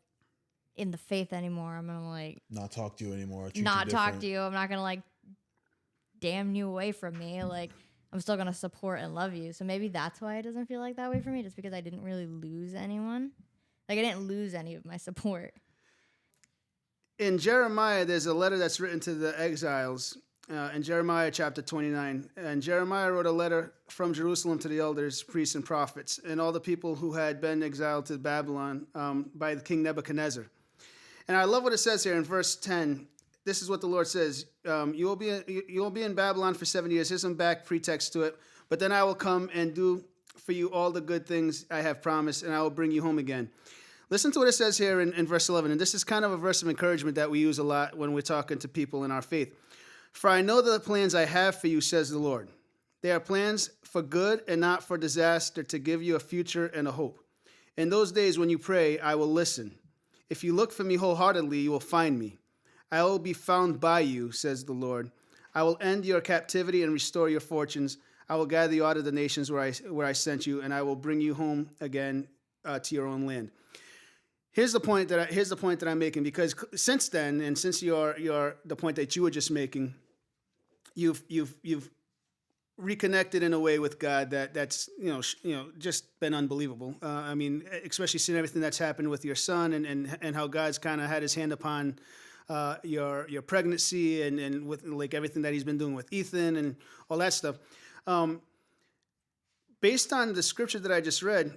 in the faith anymore." I'm gonna like not talk to you anymore. Not talk to you. I'm not gonna like damn you away from me. Like I'm still gonna support and love you. So maybe that's why it doesn't feel like that way for me, just because I didn't really lose anyone. Like I didn't lose any of my support. In Jeremiah, there's a letter that's written to the exiles. In Jeremiah chapter 29. And Jeremiah wrote a letter from Jerusalem to the elders, priests, and prophets, and all the people who had been exiled to Babylon by the king Nebuchadnezzar. And I love what it says here in verse 10. This is what the Lord says. You will be in Babylon for 7 years. Here's some back pretext to it. But then I will come and do for you all the good things I have promised, and I will bring you home again. Listen to what it says here in verse 11. And this is kind of a verse of encouragement that we use a lot when we're talking to people in our faith. For I know the plans I have for you, says the Lord. They are plans for good and not for disaster, to give you a future and a hope. In those days when you pray, I will listen. If you look for me wholeheartedly, you will find me. I will be found by you, says the Lord. I will end your captivity and restore your fortunes. I will gather you out of the nations where I sent you, and I will bring you home again to your own land. Here's the point that I'm making, because since then, and since the point that you were just making, you've reconnected in a way with God that's just been unbelievable. I mean, especially seeing everything that's happened with your son and how God's kind of had His hand upon your pregnancy and with like everything that He's been doing with Ethan and all that stuff. Based on the scripture that I just read,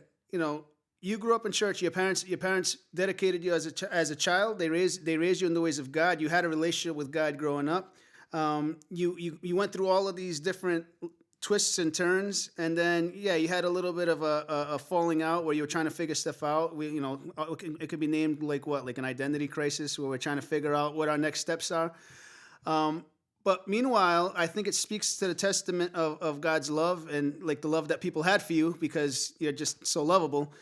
you grew up in church. Your parents dedicated you as a child. They raised you in the ways of God. You had a relationship with God growing up. You went through all of these different twists and turns, and then you had a little bit of a falling out where you were trying to figure stuff out. It could be named like an identity crisis, where we're trying to figure out what our next steps are. But meanwhile, I think it speaks to the testament of God's love and like the love that people had for you, because you're just so lovable.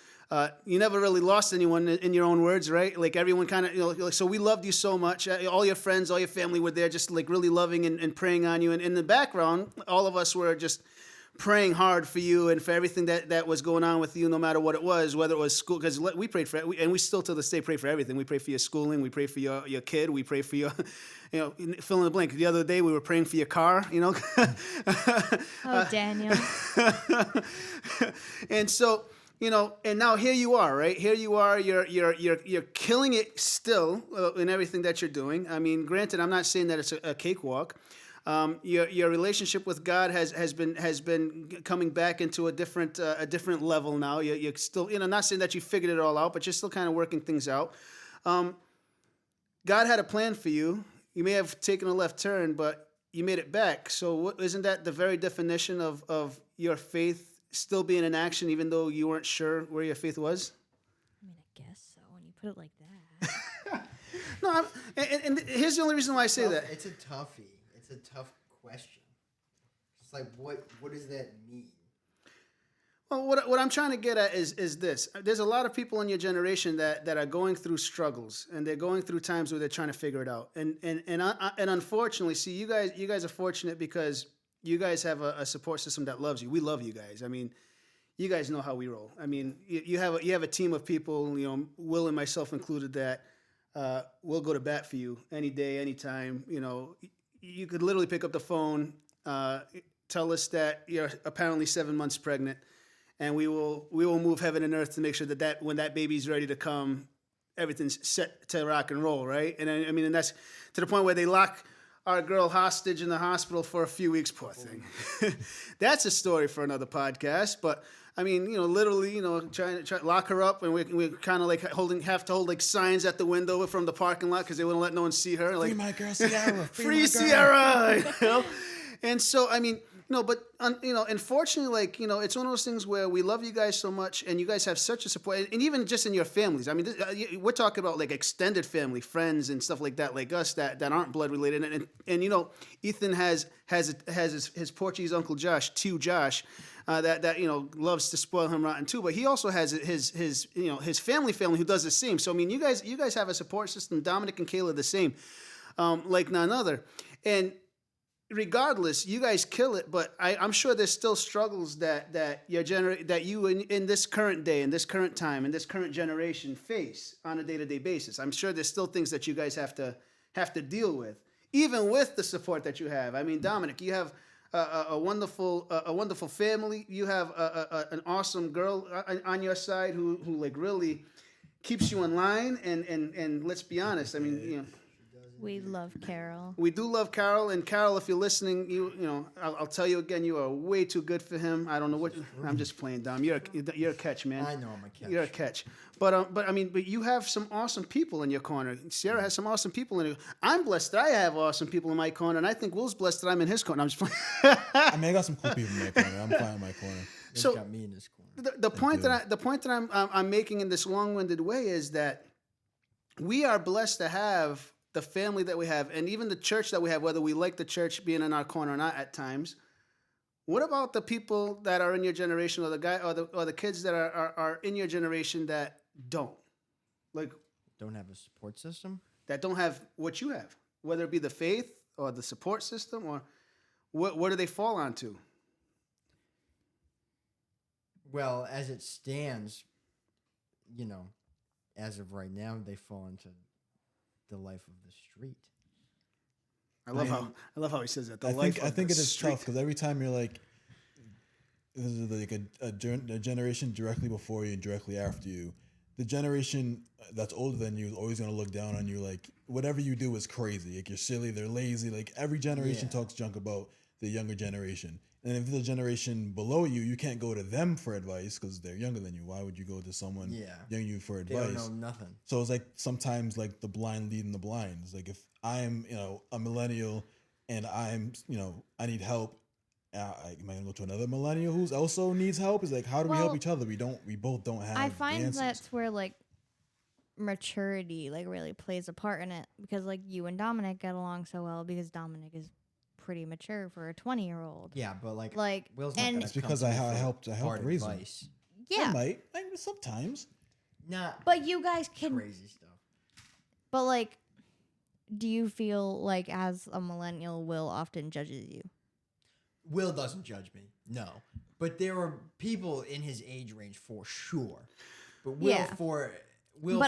You never really lost anyone, in your own words, right? Like everyone kind of, so we loved you so much. All your friends, all your family were there just like really loving and praying on you. And in the background, all of us were just praying hard for you and for everything that was going on with you, no matter what it was, whether it was school, because we prayed for it, and we still to this day pray for everything. We pray for your schooling, we pray for your kid, we pray for your, fill in the blank. The other day we were praying for your car, Oh, Daniel. And so, and now here you are, right? Here you are. You're killing it still in everything that you're doing. I mean, granted, I'm not saying that it's a cakewalk. Your relationship with God has been coming back into a different level now. You're still, not saying that you figured it all out, but you're still kind of working things out. God had a plan for you. You may have taken a left turn, but you made it back. So isn't that the very definition of your faith still being in action, even though you weren't sure where your faith was? I mean, I guess so when you put it like that. No, and here's the only reason why I say that. It's a toughie. It's a tough question. It's like, what does that mean? Well, what I'm trying to get at is this. There's a lot of people in your generation that are going through struggles, and they're going through times where they're trying to figure it out. And unfortunately, see, you guys are fortunate because you guys have a support system that loves you. We love you guys. I mean, you guys know how we roll. I mean, you have a team of people, Will and myself included, that will go to bat for you any day, anytime. You could literally pick up the phone, tell us that you're apparently 7 months pregnant, and we will move heaven and earth to make sure that when that baby's ready to come, everything's set to rock and roll, right? And I mean, and that's to the point where they lock our girl hostage in the hospital for a few weeks. Poor thing. That's a story for another podcast. But I mean, literally, trying to lock her up, and we're kind of like have to hold like signs at the window from the parking lot because they wouldn't let no one see her. Like, free my girl Sierra. Free Sierra. And so, I mean, But unfortunately, like, it's one of those things where we love you guys so much, and you guys have such a support, and even just in your families. I mean, we're talking about like extended family, friends, and stuff like that, like us that aren't blood related, and Ethan has his Portuguese uncle Josh, Josh, that loves to spoil him rotten too, but he also has his family who does the same. So I mean, you guys have a support system. Dominic and Kayla the same, like none other, and regardless, you guys kill it, but I'm sure there's still struggles that you in this current day, in this current time, in this current generation face on a day-to-day basis. I'm sure there's still things that you guys have to deal with, even with the support that you have. I mean, Dominic, you have a wonderful family. You have an awesome girl on your side who like really keeps you in line. And let's be honest. I mean, We love Carol. we do love Carol, and Carol, if you're listening, I'll tell you again, you are way too good for him. I don't know what. I'm just playing, Dom. You're a catch, man. I know I'm a catch. You're a catch. But you have some awesome people in your corner. Sierra has some awesome people in it. I'm blessed that I have awesome people in my corner, and I think Will's blessed that I'm in his corner. I'm just playing. I mean, I got some cool people in my corner. I'm fine in my corner. He's So- got me in his corner. The point that I'm making in this long-winded way is that we are blessed to have the family that we have, and even the church that we have, whether we like the church being in our corner or not at times. What about the people that are in your generation, or the kids that are in your generation that don't, like, Don't have a support system. that don't have what you have, whether it be the faith or the support system, or what do they fall onto? Well, as it stands, as of right now, they fall into the life of the street. I love how he says that. I think it is tough because every time you're like, this is like a generation directly before you and directly after you. The generation that's older than you is always going to look down on you like whatever you do is crazy. Like you're silly, they're lazy. Like every generation talks junk about the younger generation. And if the generation below you, you can't go to them for advice because they're younger than you. Why would you go to someone younger than you for advice? They don't know nothing. So it's like sometimes like the blind leading the blind. It's like if I'm, a millennial and I'm, I need help. Am I gonna go to another millennial who also needs help? It's like, how do we help each other? We both don't have. I find the answers. that's where like maturity like really plays a part in it, because like you and Dominic get along so well because Dominic is pretty mature for a 20-year-old. Yeah, but like Will's and not That's because I helped raise him. yeah, I might sometimes. Nah, but you guys can. crazy stuff. But like, do you feel like as a millennial, Will often judges you? Will doesn't judge me, no. But there are people in his age range for sure. But Will But for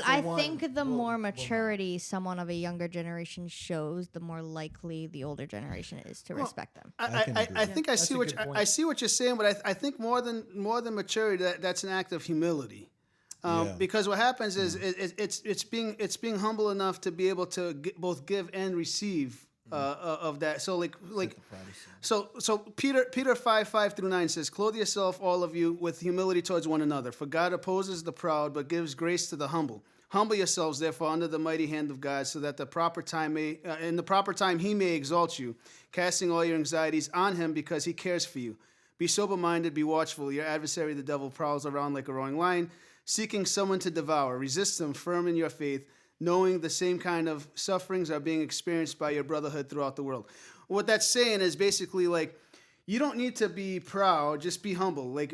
I one, think the will- more will not. maturity someone of a younger generation shows, the more likely the older generation is to respect them. I can agree. I think I That's see a what good point. I see what you're saying, but I think more than maturity, that's an act of humility. Because what happens is it's being humble enough to be able to both give and receive of that. So like so Peter 5:5-9 says, "Clothe yourself, all of you, with humility towards one another. For God opposes the proud, but gives grace to the humble. Humble yourselves, therefore, under the mighty hand of God, so that in the proper time He may exalt you, casting all your anxieties on Him, because He cares for you. Be sober-minded, be watchful. Your adversary, the devil, prowls around like a roaring lion, seeking someone to devour. Resist him, firm in your faith, knowing the same kind of sufferings are being experienced by your brotherhood throughout the world." What that's saying is basically like, you don't need to be proud, just be humble. Like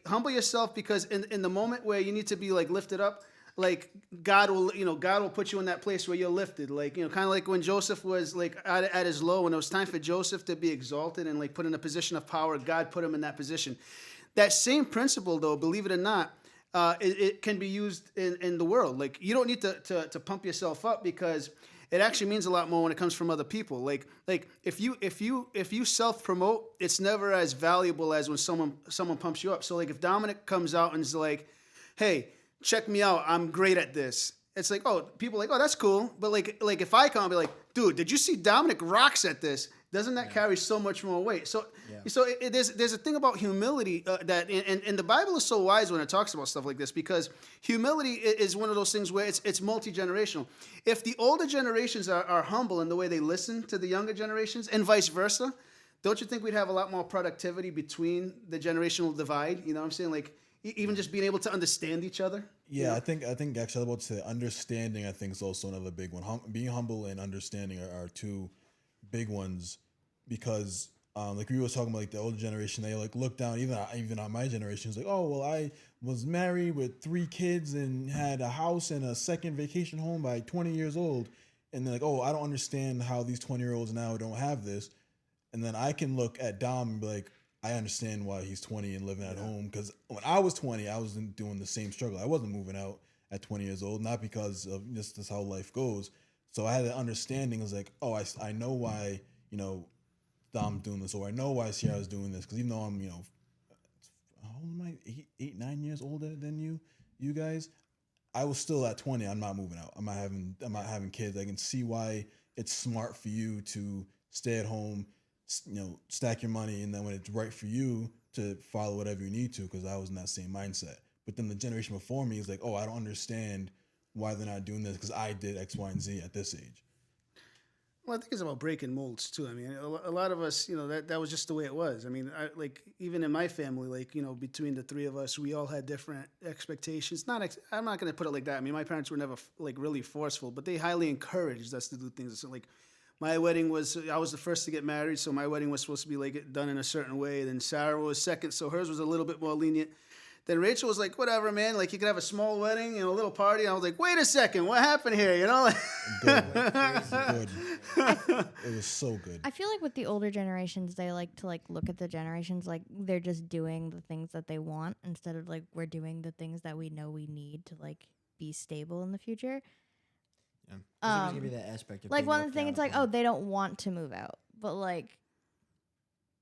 humble yourself, because in the moment where you need to be like lifted up, like God will put you in that place where you're lifted. Like, kind of like when Joseph was like at his low, when it was time for Joseph to be exalted and like put in a position of power, God put him in that position. That same principle, though, believe it or not, it can be used in the world. Like, you don't need to pump yourself up, because it actually means a lot more when it comes from other people. Like if you self promote, it's never as valuable as when someone pumps you up. So like if Dominic comes out and is like, "Hey, check me out, I'm great at this," it's like, oh, people are like, "Oh, that's cool." But like if I come and be like, "Dude, did you see Dominic rocks at this?" Doesn't that carry so much more weight? So there's a thing about humility that, and the Bible is so wise when it talks about stuff like this, because humility is one of those things where it's multi-generational. If the older generations are humble in the way they listen to the younger generations, and vice versa, don't you think we'd have a lot more productivity between the generational divide? You know what I'm saying? Like even just being able to understand each other. Yeah, I think actually I was about to say understanding. I think is also another big one. Being humble and understanding are two big ones, because like we were talking about, like the older generation, they like look down. Even on my generation, it's like, oh well, I was married with 3 kids and had a house and a second vacation home by 20 years old, and they're like, oh, I don't understand how these 20-year-olds now don't have this. And then I can look at Dom and be like, I understand why he's 20 and living at home, because when I was 20, I wasn't doing the same struggle. I wasn't moving out at 20 years old, not because of just how life goes. So I had an understanding. It was like, oh, I know why, Dom's doing this, or I know why Sierra's doing this, because even though I'm, how old am I? 9 years older than you guys. I was still at 20. I'm not moving out. I'm not having kids. I can see why it's smart for you to stay at home, stack your money, and then when it's right for you to follow whatever you need to, because I was in that same mindset. But then the generation before me is like, oh, I don't understand why they're not doing this because I did X, Y, and Z at this age. Well, I think it's about breaking molds too. I mean, a lot of us, that was just the way it was. I mean, even in my family, between the 3 of us, we all had different expectations. I'm not going to put it like that. I mean, my parents were never really forceful, but they highly encouraged us to do things. So, my wedding I was the first to get married, so my wedding was supposed to be done in a certain way. Then Sarah was second, so hers was a little bit more lenient. Then Rachel was like, whatever, man. You could have a small wedding and a little party. And I was like, wait a second, what happened here? Good. It was so good. I feel like with the older generations, they like to look at the generations like they're just doing the things that they want instead of we're doing the things that we know we need to be stable in the future. Yeah. There's always gonna be that aspect of one thing, it's they don't want to move out, but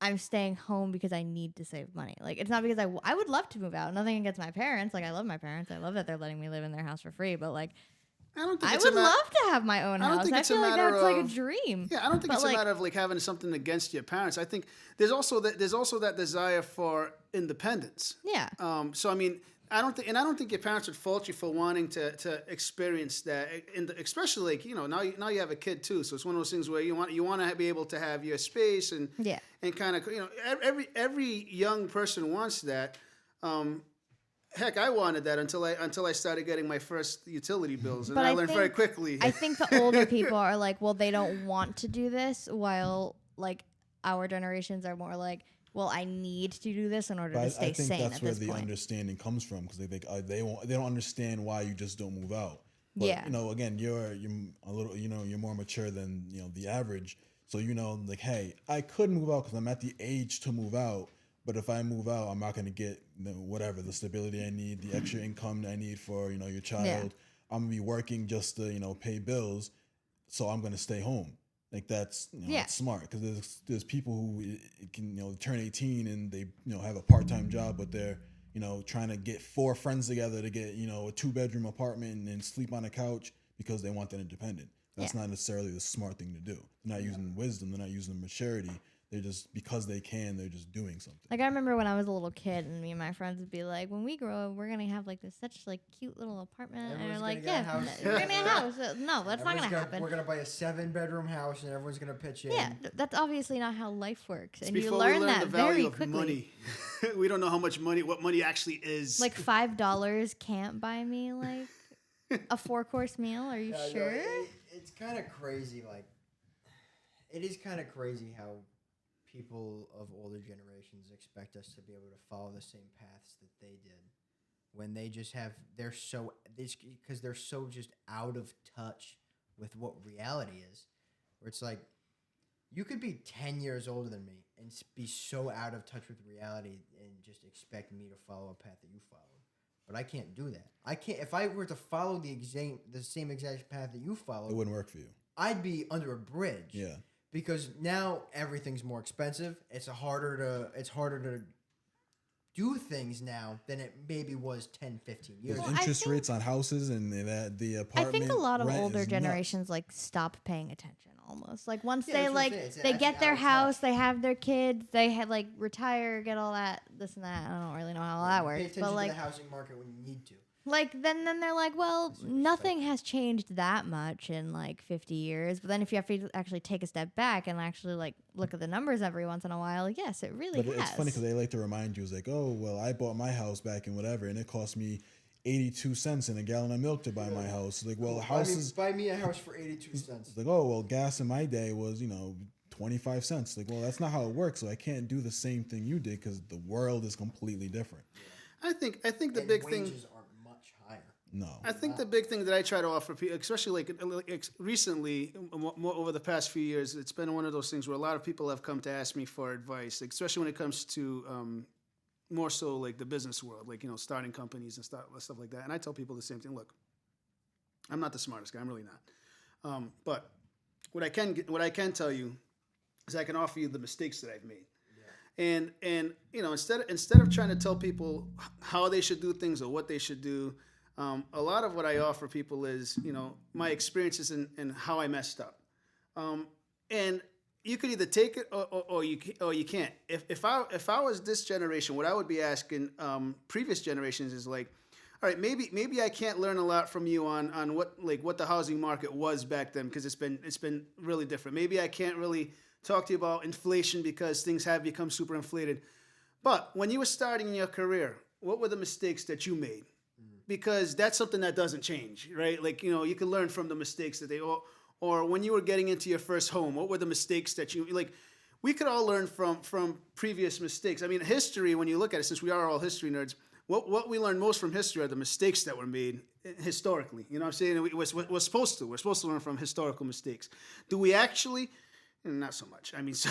I'm staying home because I need to save money. It's not because I would love to move out. Nothing against my parents. I love my parents. I love that they're letting me live in their house for free. But I would love to have my own house. I feel like that's a dream. Yeah, I don't think it's a matter of having something against your parents. I think there's also that desire for independence. Yeah. So I mean, I don't think your parents would fault you for wanting to experience that, especially now you have a kid too, so it's one of those things where you want to be able to have your space and kind of every young person wants that. Heck, I wanted that until I started getting my first utility bills, and but I learned very quickly. I think the older people are well, they don't want to do this, while our generations are more well, I need to do this in order to stay sane. I think that's where the understanding comes from, because they don't understand why you just don't move out. But, again, you're a little, you're more mature than the average, so hey, I could move out because I'm at the age to move out. But if I move out, I'm not going to get whatever the stability I need, the extra income I need for your child. Yeah. I'm gonna be working just to pay bills, so I'm going to stay home. That's it's smart, because there's people who can turn 18 and they have a part-time job, but they're trying to get 4 friends together to get a 2-bedroom apartment and sleep on a couch because they want that independent. That's not necessarily the smart thing to do. They're not using wisdom. They're not using maturity. They're just, because they can, they're just doing something. I remember when I was a little kid, and me and my friends would be like, when we grow up, we're going to have this such cute little apartment. Everyone's and we're going to get a house. No, that's not going to happen. We're going to buy a 7-bedroom house, and everyone's going to pitch in. Yeah, that's obviously not how life works. It's and you learn that the value very of quickly. Money. We don't know what money actually is. $5 can't buy me a 4-course meal. Are you sure? No, it's kind of crazy. It is kind of crazy how people of older generations expect us to be able to follow the same paths that they did, when they just they're so just out of touch with what reality is. Where it's you could be 10 years older than me and be so out of touch with reality and just expect me to follow a path that you followed. But I can't do that. I can't. If I were to follow the same exact path that you followed, it wouldn't work for you. I'd be under a bridge. Yeah. Because now everything's more expensive. It's harder to do things now than it maybe was 10, 15 years ago. Interest rates on houses and the apartment. I think a lot of older nuts. generations stop paying attention almost. Once they get their house, they have their kids, they have retire, get all that, this and that. I don't really know how all that works. Pay attention to the housing market when you need to. Like then they're like, well, nothing has changed that much in like 50 years. But then if you have to actually take a step back and actually like look at the numbers every once in a while, yes, it really But has. it's funny because they like to remind you, it's like, oh, well, I bought my house back in whatever, and it cost me 82 cents and a gallon of milk to buy my house. Like, well, houses. Buy me a house for 82 cents. Like, oh, well, gas in my day was, 25 cents. Like, well, that's not how it works. So I can't do the same thing you did because the world is completely different. I think the And big thing. wages are much higher. No. I think the big thing that I try to offer people, especially like recently, more over the past few years, it's been one of those things where a lot of people have come to ask me for advice, like, especially when it comes to more so like the business world, like, starting companies and stuff like that. And I tell people the same thing. Look, I'm not the smartest guy. I'm really not. But what I can tell you is I can offer you the mistakes that I've made. And instead of trying to tell people how they should do things or what they should do, a lot of what I offer people is my experiences and how I messed up. And you could either take it or you can't. If I was this generation, what I would be asking previous generations is like, all right, maybe I can't learn a lot from you on what the housing market was back then because it's been really different. Maybe I can't really talk to you about inflation because things have become super inflated. But when you were starting your career, what were the mistakes that you made? Because that's something that doesn't change, right? Like, you can learn from the mistakes that or when you were getting into your first home, what were the mistakes that we could all learn from previous mistakes. I mean, history, when you look at it, since we are all history nerds, what we learn most from history are the mistakes that were made historically. You know what I'm saying? We're supposed to learn from historical mistakes. Do we actually? Not so much. I mean, so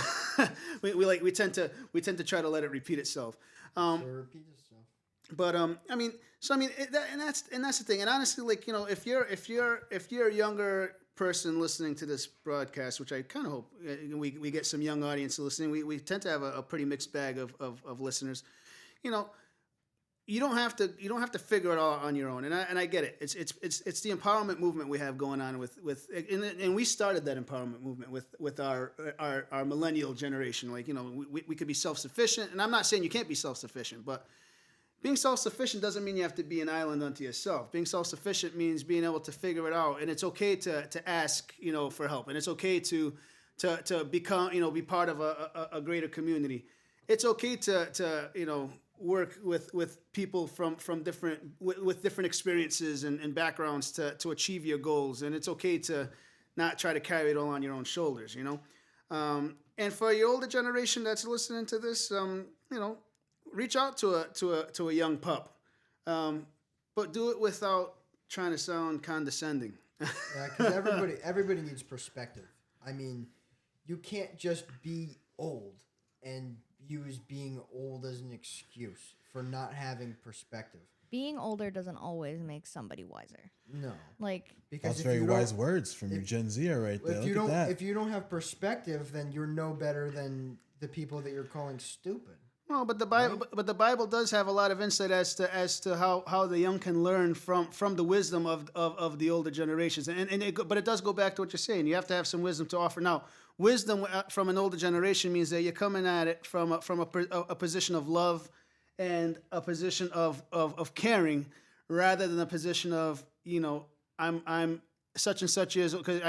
we tend to try to let it repeat itself. But that's the thing. And honestly, like, if you're a younger person listening to this broadcast, which I kind of hope we get some young audience listening. We tend to have a pretty mixed bag of listeners. You don't have to figure it all out on your own, and I get it. It's the empowerment movement we have going on and we started that empowerment movement with our millennial generation. Like, we could be self-sufficient, and I'm not saying you can't be self-sufficient, but being self-sufficient doesn't mean you have to be an island unto yourself. Being self-sufficient means being able to figure it out, and it's okay to ask for help, and it's okay to become be part of a greater community. It's okay to work with people from different with different experiences and backgrounds to achieve your goals, and it's okay to not try to carry it all on your own shoulders. And for your older generation that's listening to this, reach out to a young pup, but do it without trying to sound condescending. Yeah, because everybody needs perspective. I mean, you can't just be old and use being old as an excuse for not having perspective. Being older doesn't always make somebody wiser. No, Because that's very wise words from you, Gen Z, right there. If you don't have perspective, then you're no better than the people that you're calling stupid. Well, but the Bible does have a lot of insight as to how the young can learn from the wisdom of the older generations, but it does go back to what you're saying. You have to have some wisdom to offer. Now, wisdom from an older generation means that you're coming at it from a position of love and a position of caring, rather than a position of I'm such and such years old. Because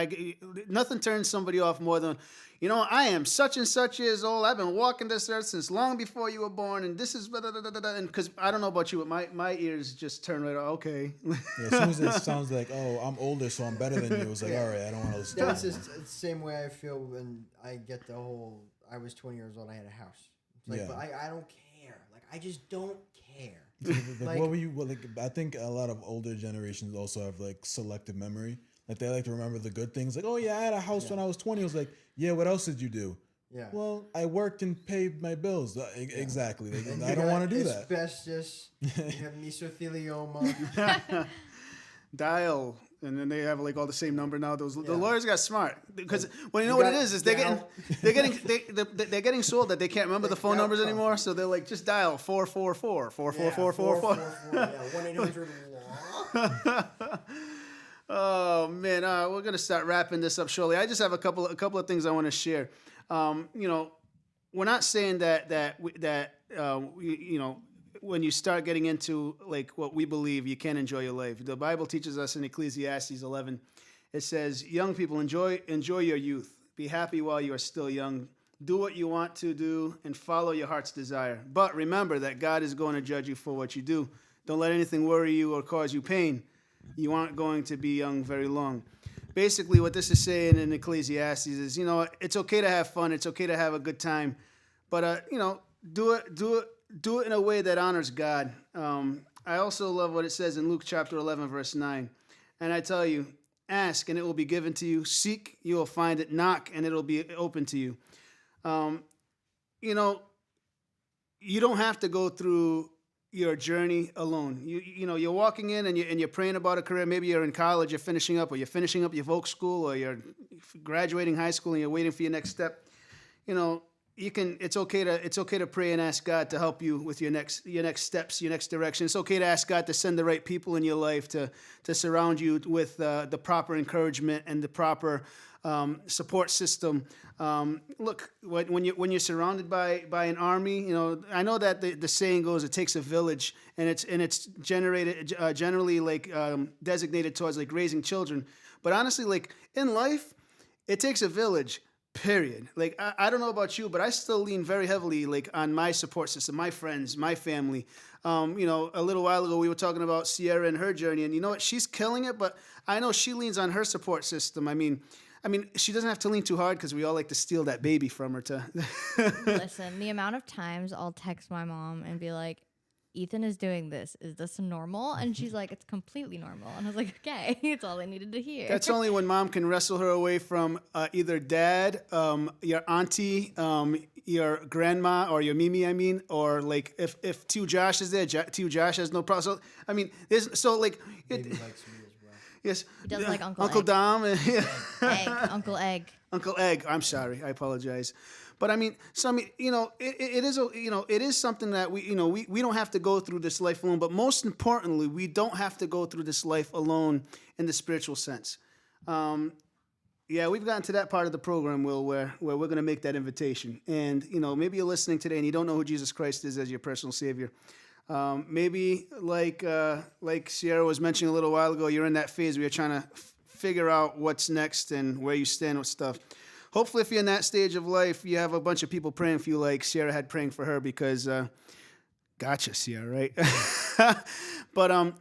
nothing turns somebody off more than I am such and such years old. I've been walking this earth since long before you were born, and this is and because I don't know about you, but my ears just turn right off. Okay. Yeah, as soon as it sounds like, oh, I'm older, so I'm better than you, it's like, all right, I don't want to listen. That's just the same way I feel when I get the whole. I was 20 years old. I had a house. It's like, but I don't care. Like, I just don't care. Like, what were you? Well, I think a lot of older generations also have like selective memory. Like, they like to remember the good things. Like, oh yeah, I had a house when I was 20. I was like, yeah, what else did you do? Yeah. Well, I worked and paid my bills. Exactly. I don't want to do that. Asbestos. You have mesothelioma. Dial. And then they have like all the same number now. The lawyers got smart because when you know what it is they're getting sold that they can't remember the phone numbers anymore. So they're like, just dial 444 44444. Yeah, 1-800. Oh man, we're gonna start wrapping this up shortly. I just have a couple of things I want to share. We're not saying that when you start getting into like what we believe, you can enjoy your life. The Bible teaches us in Ecclesiastes 11, it says, young people, enjoy your youth. Be happy while you are still young. Do what you want to do and follow your heart's desire. But remember that God is going to judge you for what you do. Don't let anything worry you or cause you pain. You aren't going to be young very long. Basically, what this is saying in Ecclesiastes is, you know, it's okay to have fun. It's okay to have a good time. But, you know, do it in a way that honors God. I also love what it says in Luke chapter 11, verse 9. And I tell you, ask and it will be given to you. Seek, you will find it. Knock and it'll be open to you. You know, you don't have to go through your journey alone. You know, you're walking in and you're praying about a career. Maybe you're in college, you're finishing up, or you're finishing up your voc school, or you're graduating high school and you're waiting for your next step. You know, it's okay to pray and ask God to help you with your next steps, your next direction. It's okay to ask God to send the right people in your life to surround you with the proper encouragement and the proper support system. Look, when you're surrounded by an army, you know, I know that the saying goes, it takes a village, and it's generally like designated towards like raising children. But honestly, like in life, it takes a village. Period. Like I don't know about you, but I still lean very heavily like on my support system, my friends, my family. You know, a little while ago we were talking about Sierra and her journey, and you know what? She's killing it, but I know she leans on her support system. I mean, she doesn't have to lean too hard because we all like to steal that baby from her. Listen, the amount of times I'll text my mom and be like, Ethan is doing this. Is this normal? And she's like, it's completely normal. And I was like, okay, it's all I needed to hear. That's only when mom can wrestle her away from either dad, your auntie, your grandma, or your Mimi, or like if Tio Josh is there, Tio Josh has no problem. So, I mean, Baby likes me as well. Yes. He does like Uncle Egg. Dom. Uncle Egg. Uncle Egg. I'm sorry. I apologize. But you know, it is something that we don't have to go through this life alone. But most importantly, we don't have to go through this life alone in the spiritual sense. Yeah, we've gotten to that part of the program, Will, where we're going to make that invitation. And, you know, maybe you're listening today and you don't know who Jesus Christ is as your personal Savior. Maybe like Sierra was mentioning a little while ago, you're in that phase where you're trying to figure out what's next and where you stand with stuff. Hopefully, if you're in that stage of life, you have a bunch of people praying for you like Sierra had praying for her because, gotcha, Sierra, right? But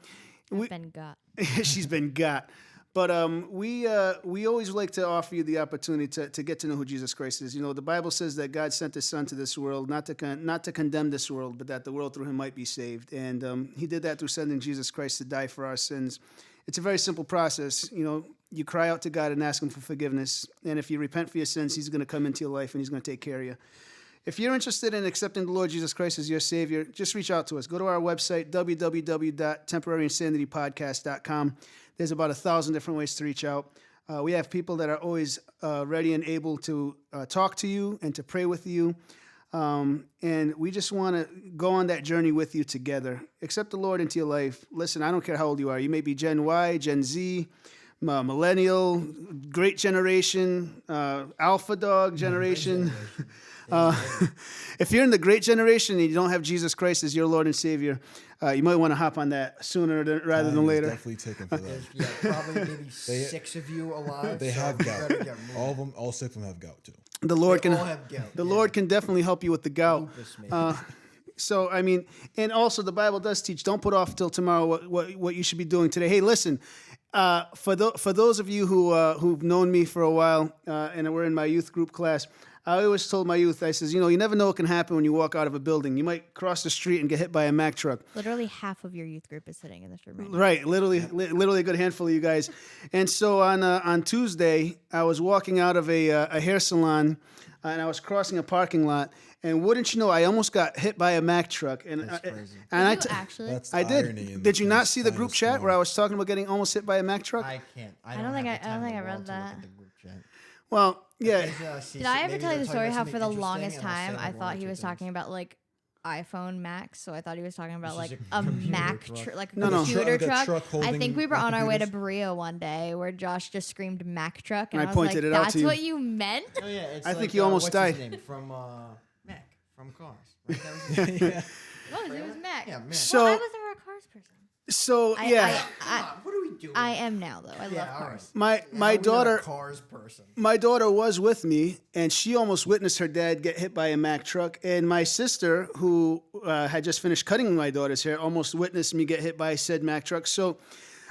Been got. she's been got. But we always like to offer you the opportunity to get to know who Jesus Christ is. You know, the Bible says that God sent His Son to this world, not to condemn this world, but that the world through Him might be saved. And He did that through sending Jesus Christ to die for our sins. It's a very simple process. You know, you cry out to God and ask Him for forgiveness. And if you repent for your sins, He's going to come into your life and He's going to take care of you. If you're interested in accepting the Lord Jesus Christ as your Savior, just reach out to us. Go to our website, www.temporaryinsanitypodcast.com. There's about 1,000 different ways to reach out. We have people that are always ready and able to talk to you and to pray with you. And we just want to go on that journey with you together. Accept the Lord into your life. Listen, I don't care how old you are. You may be Gen Y, Gen Z, millennial, great generation, alpha dog generation. If you're in the great generation and you don't have Jesus Christ as your Lord and Savior, you might want to hop on that sooner rather than later. Definitely taken for that. Yeah, probably maybe 6 of you alive. They have gout. All 6 of them have gout too. The Lord They all have gout. The Lord can definitely help you with the gout. Lupus, maybe. So, I mean, and also the Bible does teach, don't put off till tomorrow what you should be doing today. Hey, listen, for those of you who've known me for a while and we're in my youth group class, I always told my youth, I says, you know, you never know what can happen when you walk out of a building. You might cross the street and get hit by a Mack truck. Literally half of your youth group is sitting in this room right now. Right, literally a good handful of you guys. And so on Tuesday, I was walking out of a hair salon, and I was crossing a parking lot, and wouldn't you know, I almost got hit by a Mack truck. And That's crazy. Did you actually? That's the I irony did. in Did you this not see the kind group of chat storm. where I was talking about getting almost hit by a Mack truck? I can't. I don't think I read that. Well, yeah. Did I ever tell you the story how for the longest time I thought he was talking about like iPhone Max, so I thought he was talking about like a Mac, like a No. computer Like a truck. truck I holding think we were on our way to computers. Berea one day where Josh just screamed Mac truck, and And I I was pointed like, it out "That's to you. what you meant?" Oh yeah, it's I like, think you almost what's died. His name? From Mac, from Cars. Right? That was his name. Oh, it was Mac. Yeah, man. So- well, I was never a Cars person. So I, yeah, Come on, what are we doing? I am now though. I Yeah, love all Cars. right. my We're not daughter. a Cars person. My daughter was with me, and she almost witnessed her dad get hit by a Mack truck. And my sister, who had just finished cutting my daughter's hair, almost witnessed me get hit by said Mack truck. So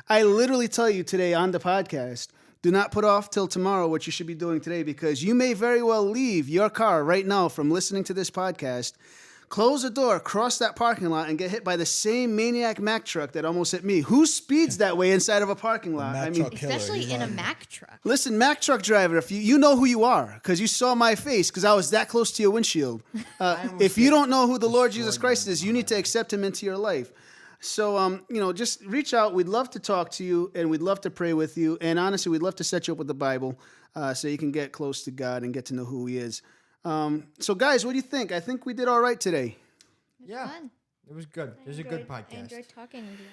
I literally tell you today on the podcast, do not put off till tomorrow what you should be doing today, because you may very well leave your car right now from listening to this podcast, close the door, cross that parking lot, and get hit by the same maniac Mack truck that almost hit me. Who speeds that way inside of a parking lot? Mack I mean, truck killer. Especially He's in a on- Mack truck. listen, Mack truck driver, if you know who you are, because you saw my face, because I was that close to your windshield. If you don't know who the Lord Jesus Christ is, you need to accept him into your life. So, just reach out. We'd love to talk to you, and we'd love to pray with you. And honestly, we'd love to set you up with the Bible so you can get close to God and get to know who he is. So, guys, what do you think? I think we did all right today. Yeah, Fun. it was good. It was a good I podcast. enjoyed talking with you.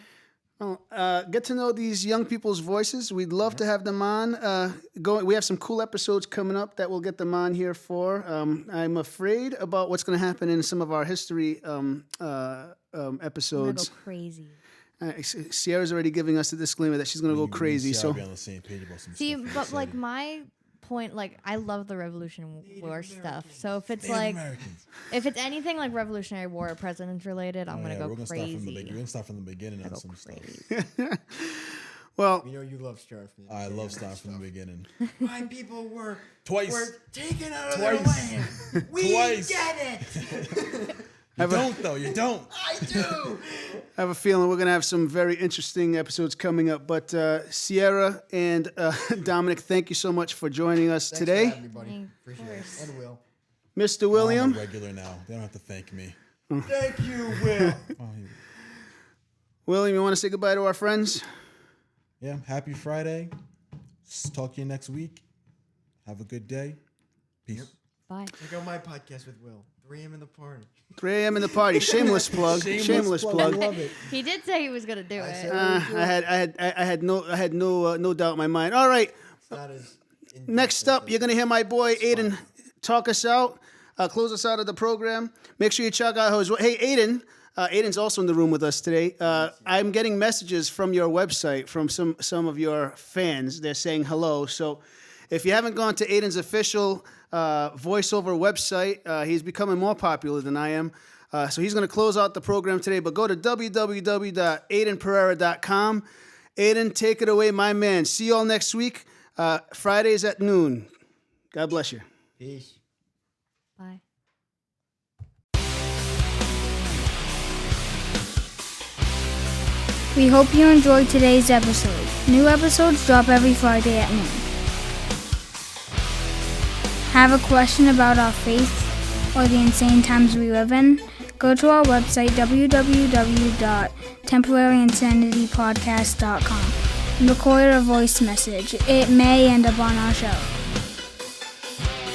Get to know these young people's voices. We'd love to have them on. We have some cool episodes coming up that we'll get them on here for. I'm afraid about what's going to happen in some of our history I'm gonna episodes. go crazy. Sierra's already giving us the disclaimer that she's going to go crazy. So be on the same page about some See, stuff. but like my point, like I love the Revolutionary War stuff. So if it's Native like, Americans. if it's anything like Revolutionary War or presidents related, I'm gonna go we're gonna crazy. start from the beginning. We're gonna start from the beginning on Go some stuff. crazy. well, We know you love starting from the I beginning. love starting from the beginning. My people were Twice. taken out of Twice. their land. We Twice. get it. You don't though. You don't. I do. I have a feeling we're going to have some very interesting episodes coming up. But Sierra and Dominic, thank you so much for joining us Thanks today. for having me, buddy. Of Appreciate course. it. And Will. Mr. I'm William. a regular now. They don't have to thank me. Thank you, Will. Oh, William, you want to say goodbye to our friends? yeah. Happy Friday. Talk to you next week. Have a good day. Peace. Bye. Check out my podcast with Will. 3 a.m. in the party. 3 a.m. in the party. Shameless plug. Shameless plug. Love it. He did say he was gonna do it. said- I had no doubt in my mind. All right. It's not as in-depth Next as up, the- you're gonna hear my boy Aiden talk us out, close us out of the program. Make sure you check out his. Hey, Aiden. Aiden's also in the room with us today. I'm getting messages from your website from some of your fans. They're saying hello. So if you haven't gone to Aiden's official voiceover website, he's becoming more popular than I am. So he's going to close out the program today. But go to www.aidenpereira.com. Aiden, take it away, my man. See you all next week, Fridays at noon. God bless you. Peace. Bye. We hope you enjoyed today's episode. New episodes drop every Friday at noon. Have a question about our faith or the insane times we live in? Go to our website www.temporaryinsanitypodcast.com and record a voice message. It may end up on our show.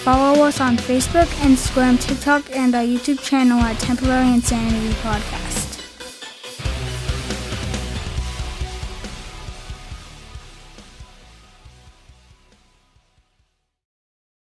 Follow us on Facebook, Instagram, TikTok, and our YouTube channel at Temporary Insanity Podcast.